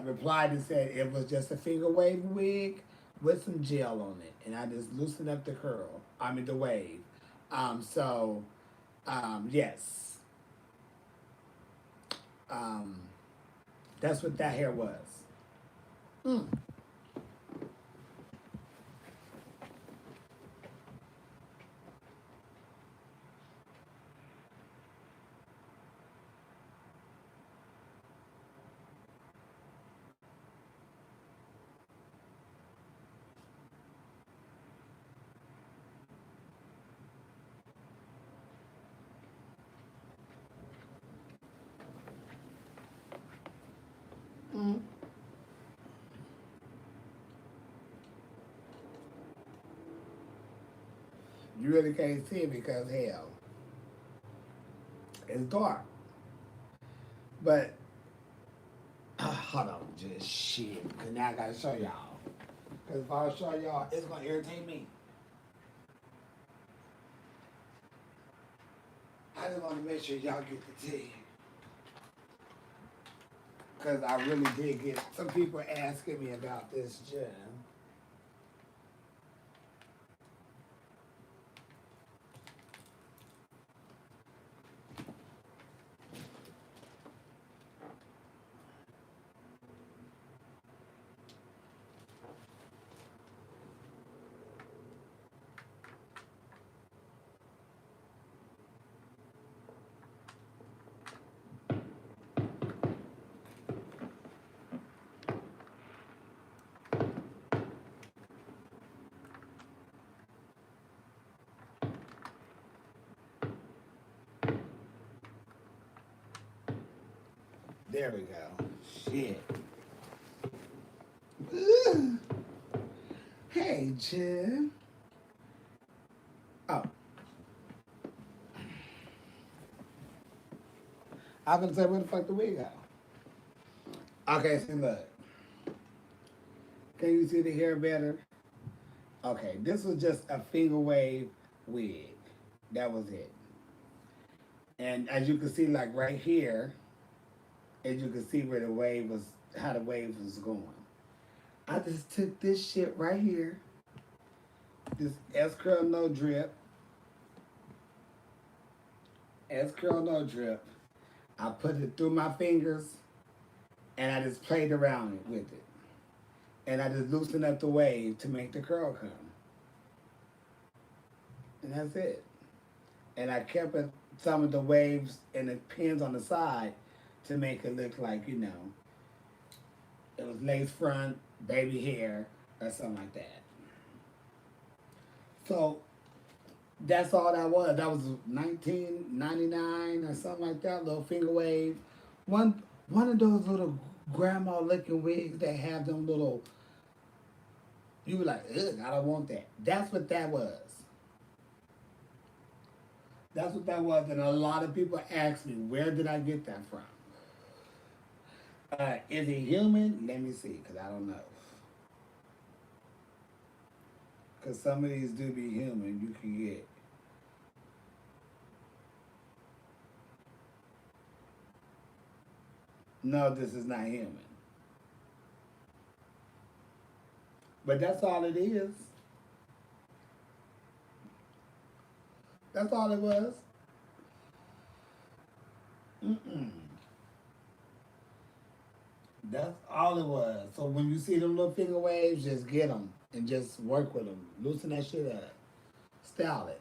replied and said it was just a finger wave wig with some gel on it, and I just loosened up the curl. I mean the wave. So yes, um, that's what that hair was. Mm. Mm. really can't see it because hell, it's dark. But hold on, just shit. Cause now I gotta show y'all. Cause if I don't show y'all, it's gonna irritate me. I just want to make sure y'all get the tea. Cause I really did get some people asking me about this gym. There we go. Shit. Ugh. Hey, Jim. Oh, I was gonna say, where the fuck the wig go? Okay, see, look. Can you see the hair better? Okay, this was just a finger wave wig. That was it. And as you can see, like right here, as you can see where the wave was, how the wave was going. I just took this shit right here, this S curl no drip, S curl no drip. I put it through my fingers, and I just played around it with it, and I just loosened up the wave to make the curl come, and that's it. And I kept it, some of the waves and the pins on the side to make it look like, you know, it was lace front, baby hair, or something like that. So that's all that was. That was 1999 or something like that, little finger wave. One of those little grandma looking wigs that have them little, you were like, ugh, I don't want that. That's what that was. That's what that was. And a lot of people ask me, where did I get that from? Is it human? Let me see, because I don't know. Because some of these do be human, you can get. No, this is not human. But that's all it is. That's all it was. Mm-mm. That's all it was. So when you see them little finger waves, just get them and just work with them. Loosen that shit up. Style it.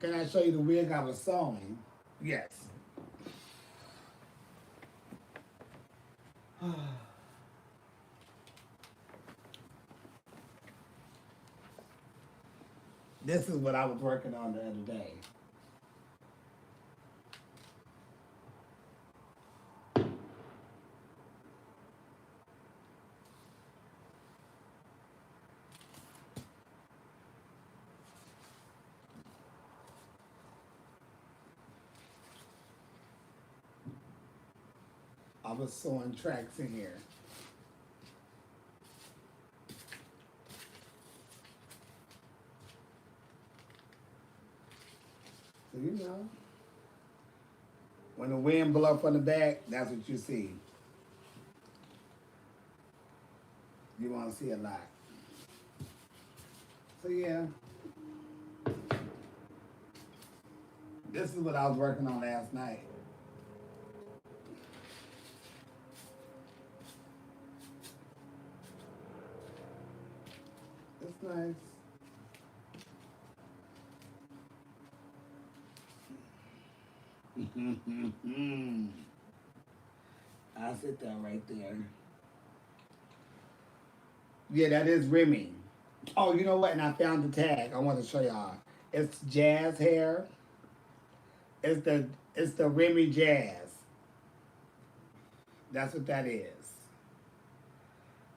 Can I show you the wig I was sewing? Yes. This is what I was working on the other day. I was sewing tracks in here. So you know, when the wind blow up on the back, that's what you see. You want to see a lot. So yeah, this is what I was working on last night. It's nice. I'll sit that right there. Yeah, that is Remy. Oh, you know what? And I found the tag. I want to show y'all. It's jazz hair. It's the Remy Jazz. That's what that is.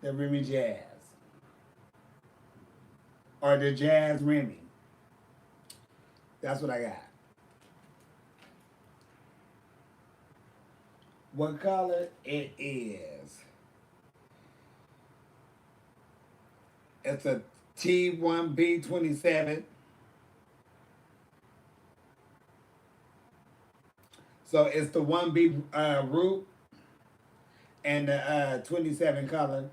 The Remy Jazz. Or the Jazz Remy. That's what I got. What color it is? It's a T1B27. So it's the 1B root and the 27 color.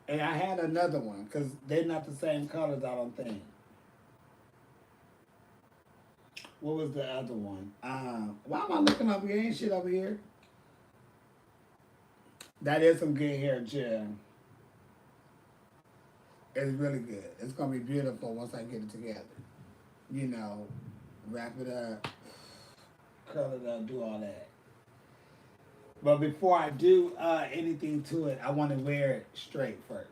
And I had another one because they're not the same colors, I don't think. What was the other one? Why am I looking up here? Ain't shit over here. That is some good hair gel. It's really good. It's gonna be beautiful once I get it together. You know, wrap it up, curl it up, do all that. But before I do anything to it, I want to wear it straight first.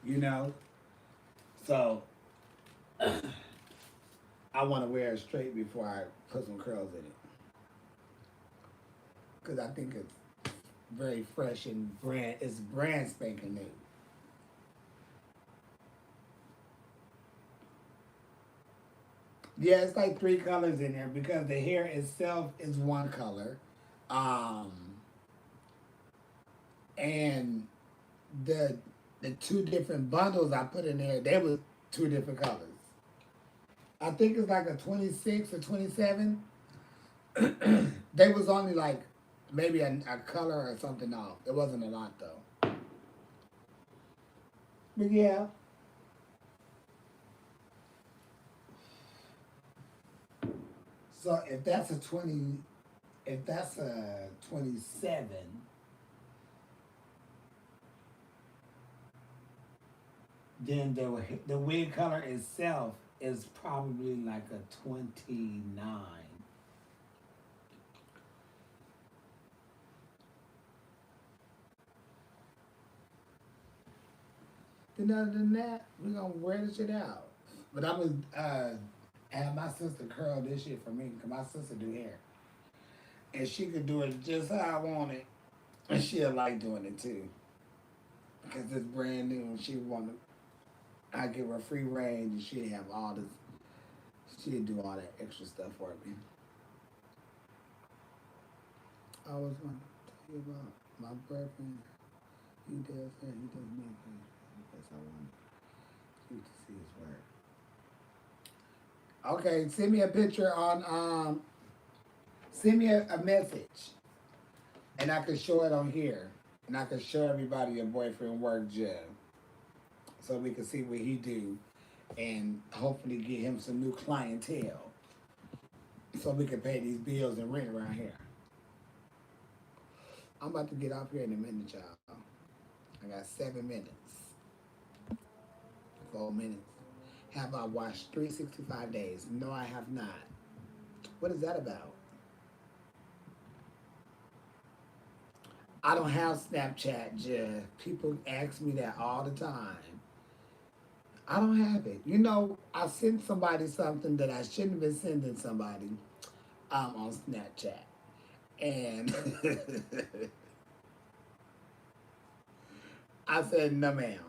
You know, so I want to wear it straight before I put some curls in it because I think it's very fresh and brand. It's brand spanking new. Yeah, it's like three colors in there because the hair itself is one color, um, and the the two different bundles I put in there, they were two different colors. I think it's like a 26 or 27. They was only like maybe a color or something off. It wasn't a lot though. But yeah, so if that's a 27, then the wig color itself is probably like a 29. Then other than that, we're gonna wear the shit out. But I'm gonna have my sister curl this shit for me because my sister do hair, and she could do it just how I want it, and she'll like doing it too because it's brand new. And she want to, I give her free range, and she have all this. She'd do all that extra stuff for me. I was going to tell you about my boyfriend. He does that. He does me a favor because I want you to see his work. Okay, send me a picture on send me a message and I can show it on here. And I can show everybody your boyfriend work Joe. So we can see what he do and hopefully get him some new clientele. So we can pay these bills and rent around here. I'm about to get off here in a minute, y'all. I got 7 minutes. 4 minutes. Have I watched 365 days? No, I have not. What is that about? I don't have Snapchat, Jeff. People ask me that all the time. I don't have it. You know, I sent somebody something that I shouldn't have been sending somebody on Snapchat. And I said, no, ma'am.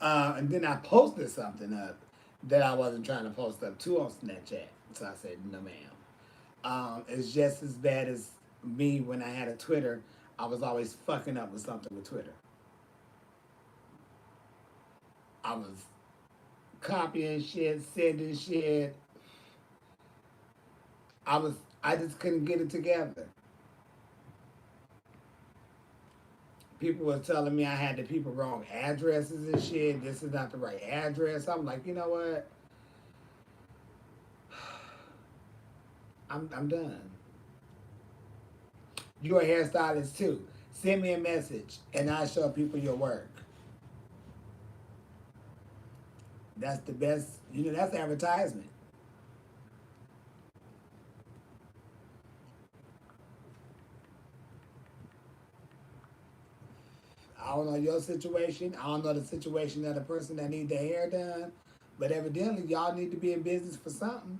And then I posted something up that I wasn't trying to post up to on Snapchat. So I said, no, ma'am. It's just as bad as me when I had a Twitter. I was always fucking up with something with Twitter. I was copying shit, sending shit. I was I just couldn't get it together. People were telling me I had the people wrong addresses and shit. This is not the right address. I'm like, you know what? I'm done. You're a hairstylist too. Send me a message and I'll show people your work. That's the best, that's advertisement. I don't know your situation. I don't know the situation of the person that need their hair done. But evidently, y'all need to be in business for something.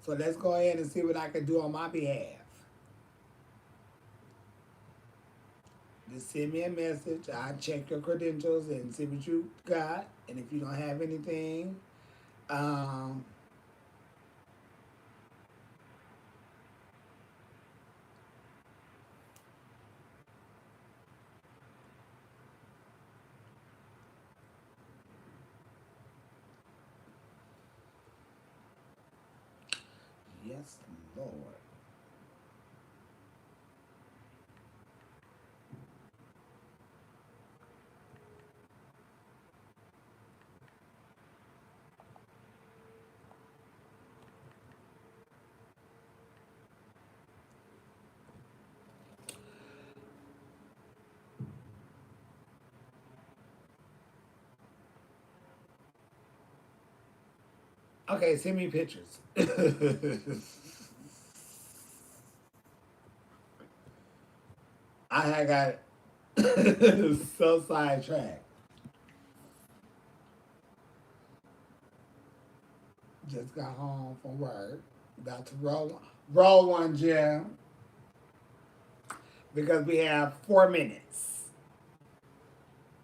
So let's go ahead and see what I can do on my behalf. Just send me a message. I'll check your credentials and see what you got. And if you don't have anything, um, yes, Lord. Okay, send me pictures. I had got so sidetracked. Just got home from work. About to roll one, Jim, because we have 4 minutes.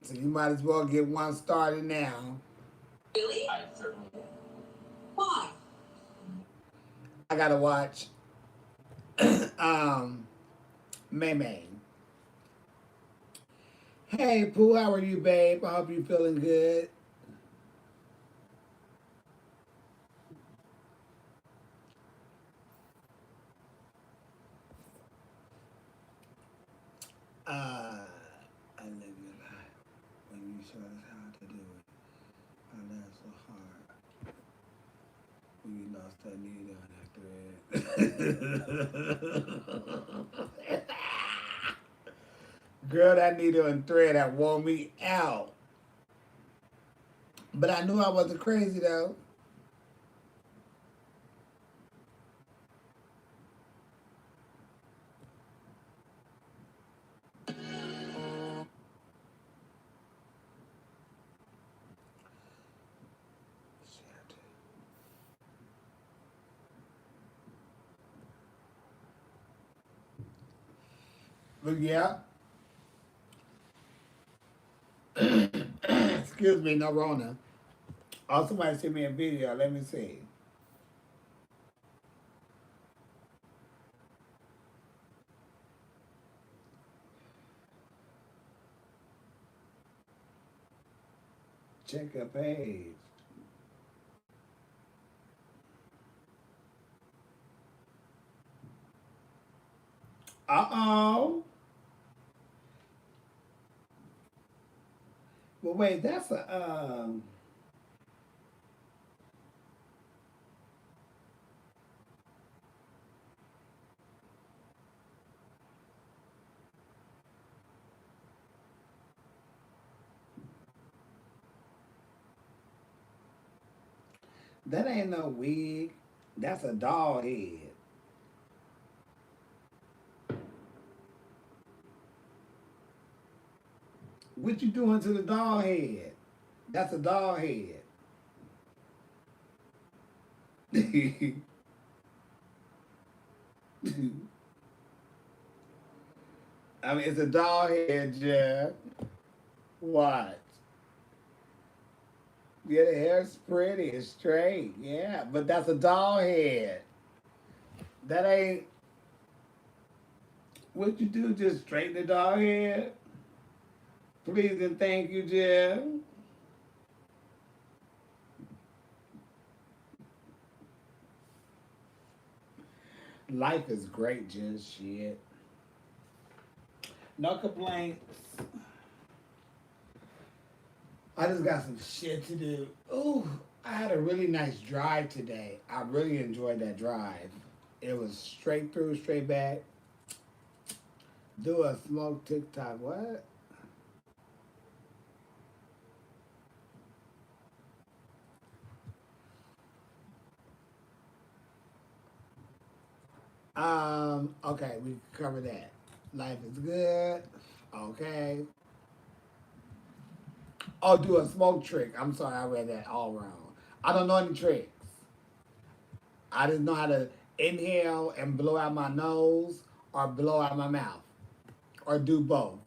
So you might as well get one started now. Really? Why? I gotta watch um May May. Hey Pooh, how are you, babe? I hope you're feeling good. I love you a lot. When you showed us how to do it, I laughed so hard when you lost that needle on that thread. Girl, that needle and thread that wore me out. But I knew I wasn't crazy though. Shit. But yeah, excuse me, no Rona. Oh, somebody sent me a video. Let me see. Check your page. Uh oh. Well, wait, that's a that ain't no wig. That's a doll head. What you doing to the doll head? That's a doll head. I mean, it's a doll head, Jeff. What? Yeah, the hair's pretty. It's straight. Yeah, but that's a doll head. That ain't what you do. Just straighten the doll head. Please and thank you, Jeff. Life is great, just shit. No complaints. I just got some shit to do. Ooh, I had a really nice drive today. I really enjoyed that drive. It was straight through, straight back. Do a smoke TikTok. What? Okay, we covered that. Life is good. Okay. Oh, do a smoke trick. I'm sorry, I read that all wrong. I don't know any tricks. I just know how to inhale and blow out my nose or blow out my mouth or do both.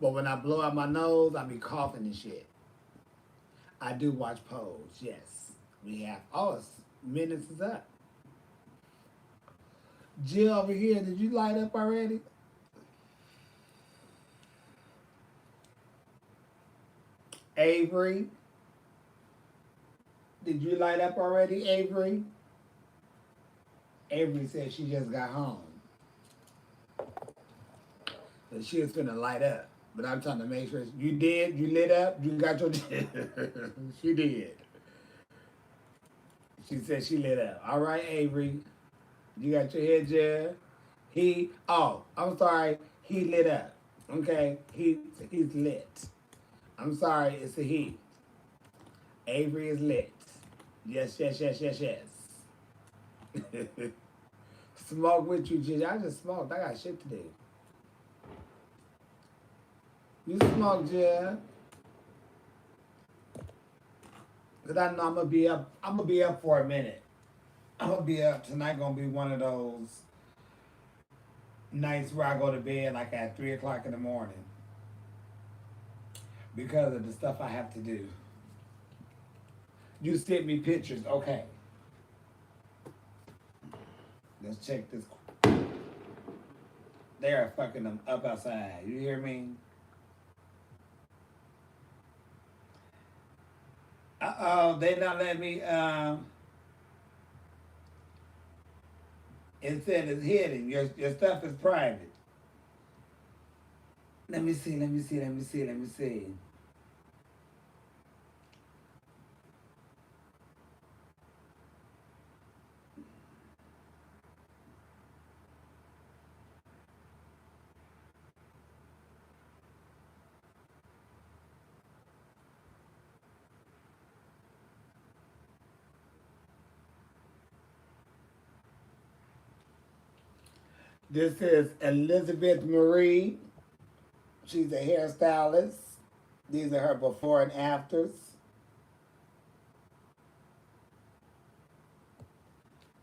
But when I blow out my nose, I be coughing and shit. I do watch Pose. Yes, we have. Oh, minutes is up. Jill over here, did you light up already? Avery, did you light up already, Avery? Avery said she just got home. So she was finna light up. But I'm trying to make sure you did, you lit up, you got your she did. She said she lit up. All right, Avery. You got your head gel. I'm sorry, he lit up. Okay? He's lit. I'm sorry, it's a he. Avery is lit. Yes, yes, yes, yes, yes. Smoke with you, Gigi. I just smoked. I got shit to do. You smoke, Jill. Cause I know I'm gonna be up. I'm gonna be up for a minute. I'm gonna be up tonight. Gonna be one of those nights where I go to bed like at 3 o'clock in the morning because of the stuff I have to do. You sent me pictures. Okay, let's check this. They are fucking them up outside. You hear me? Uh oh, they not letting me. It said it's hidden. Your stuff is private. Let me see. Let me see. Let me see. Let me see. This is Elizabeth Marie. She's a hairstylist. These are her before and afters.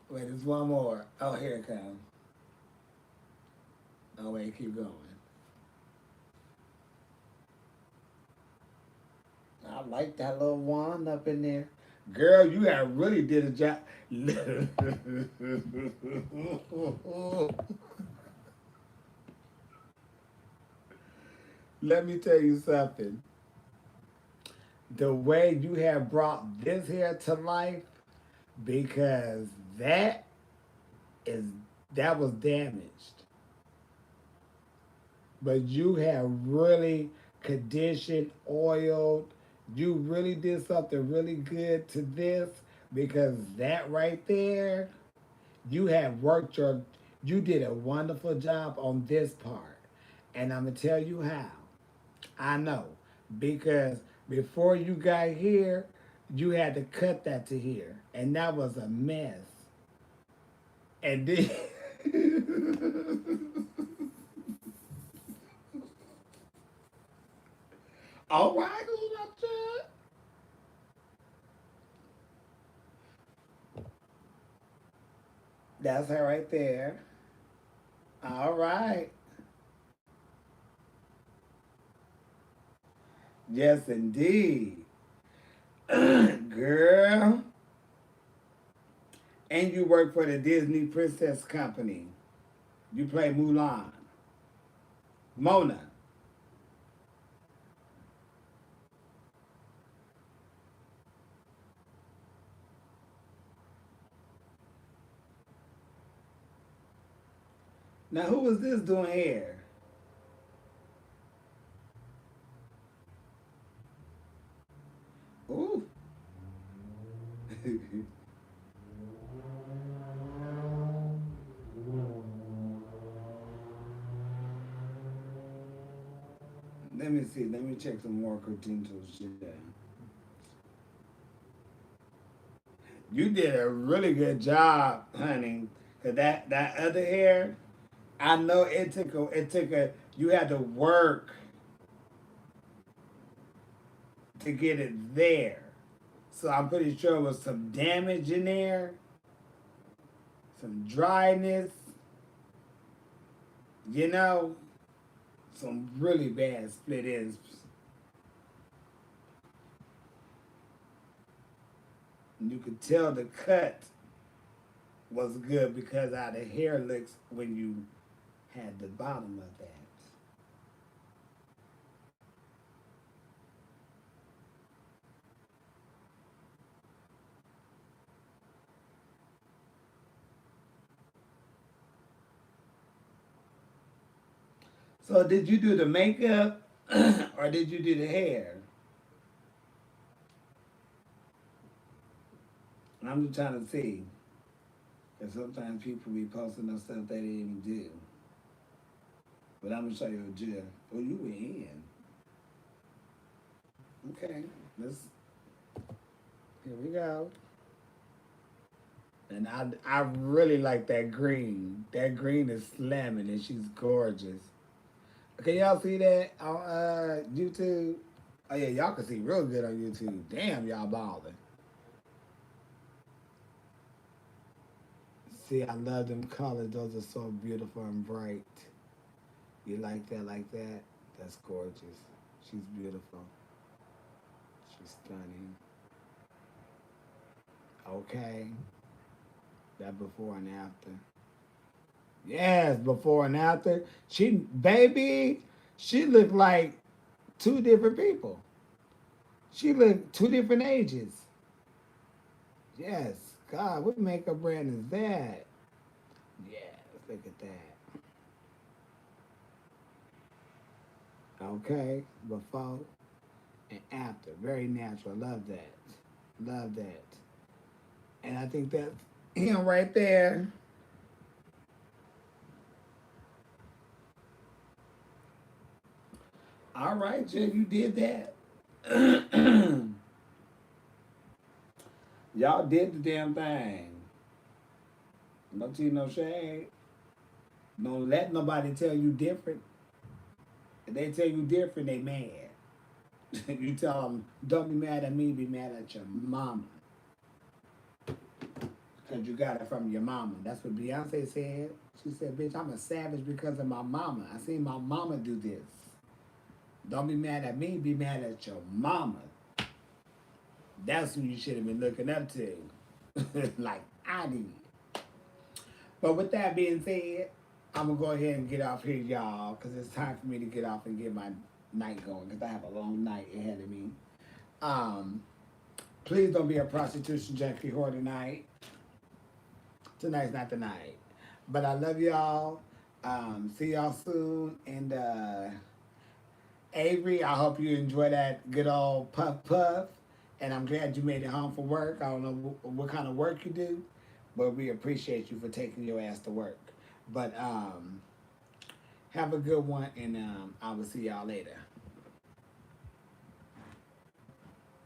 Wait, there's one more. Oh, here it comes. Oh, wait, keep going. I like that little wand up in there. Girl, you have really did a job. Let me tell you something. The way you have brought this hair to life, because that is that was damaged. But you have really conditioned, oiled. You really did something really good to this because that right there, you have worked your, you did a wonderful job on this part. And I'm going to tell you how. I know. Because before you got here, you had to cut that to here. And that was a mess. And then. All right, that's her right there. All right. Yes, indeed. Girl. And you work for the Disney Princess Company. You play Mulan. Mona. Now, who was this doing here? Ooh. Let me see. Let me check some more credentials. Yeah. You did a really good job, honey. Cause that other hair, I know it took a you had to work. to get it there. So I'm pretty sure it was some damage in there, some dryness, you know, some really bad split ends. And you could tell the cut was good because how the hair looks when you had the bottom of that. So did you do the makeup or did you do the hair? I'm just trying to see. Because sometimes people be posting on stuff they didn't even do. But I'm gonna show you a gif. Oh, you were in. Okay. Let's here we go. And I really like that green. That green is slamming and she's gorgeous. Can y'all see that on YouTube? Oh yeah, y'all can see real good on YouTube. Damn, y'all balling. See, I love them colors. Those are so beautiful and bright. You like that, like that? That's gorgeous. She's beautiful. She's stunning. Okay. That before and after. Yes, before and after. Baby, she looked like two different people. She looked two different ages. Yes. God, what makeup brand is that? Yes, look at that. Okay, before and after. Very natural. Love that. Love that. And I think that's him right there. All right, Jay, you did that. Y'all did the damn thing. No tea, no shade. Don't let nobody tell you different. If they tell you different, they mad. You tell them, don't be mad at me, be mad at your mama. Because you got it from your mama. That's what Beyonce said. She said, bitch, I'm a savage because of my mama. I seen my mama do this. Don't be mad at me, be mad at your mama. That's who you should have been looking up to. Like I did. But with that being said, I'm going to go ahead and get off here, y'all, because it's time for me to get off and get my night going because I have a long night ahead of me. Um, Please don't be a prostitution junkie whore tonight. Tonight's not the night. But I love y'all. See y'all soon. And Avery, I hope you enjoy that good old puff puff. And I'm glad you made it home from work. I don't know what kind of work you do, but we appreciate you for taking your ass to work. But have a good one, and I will see y'all later.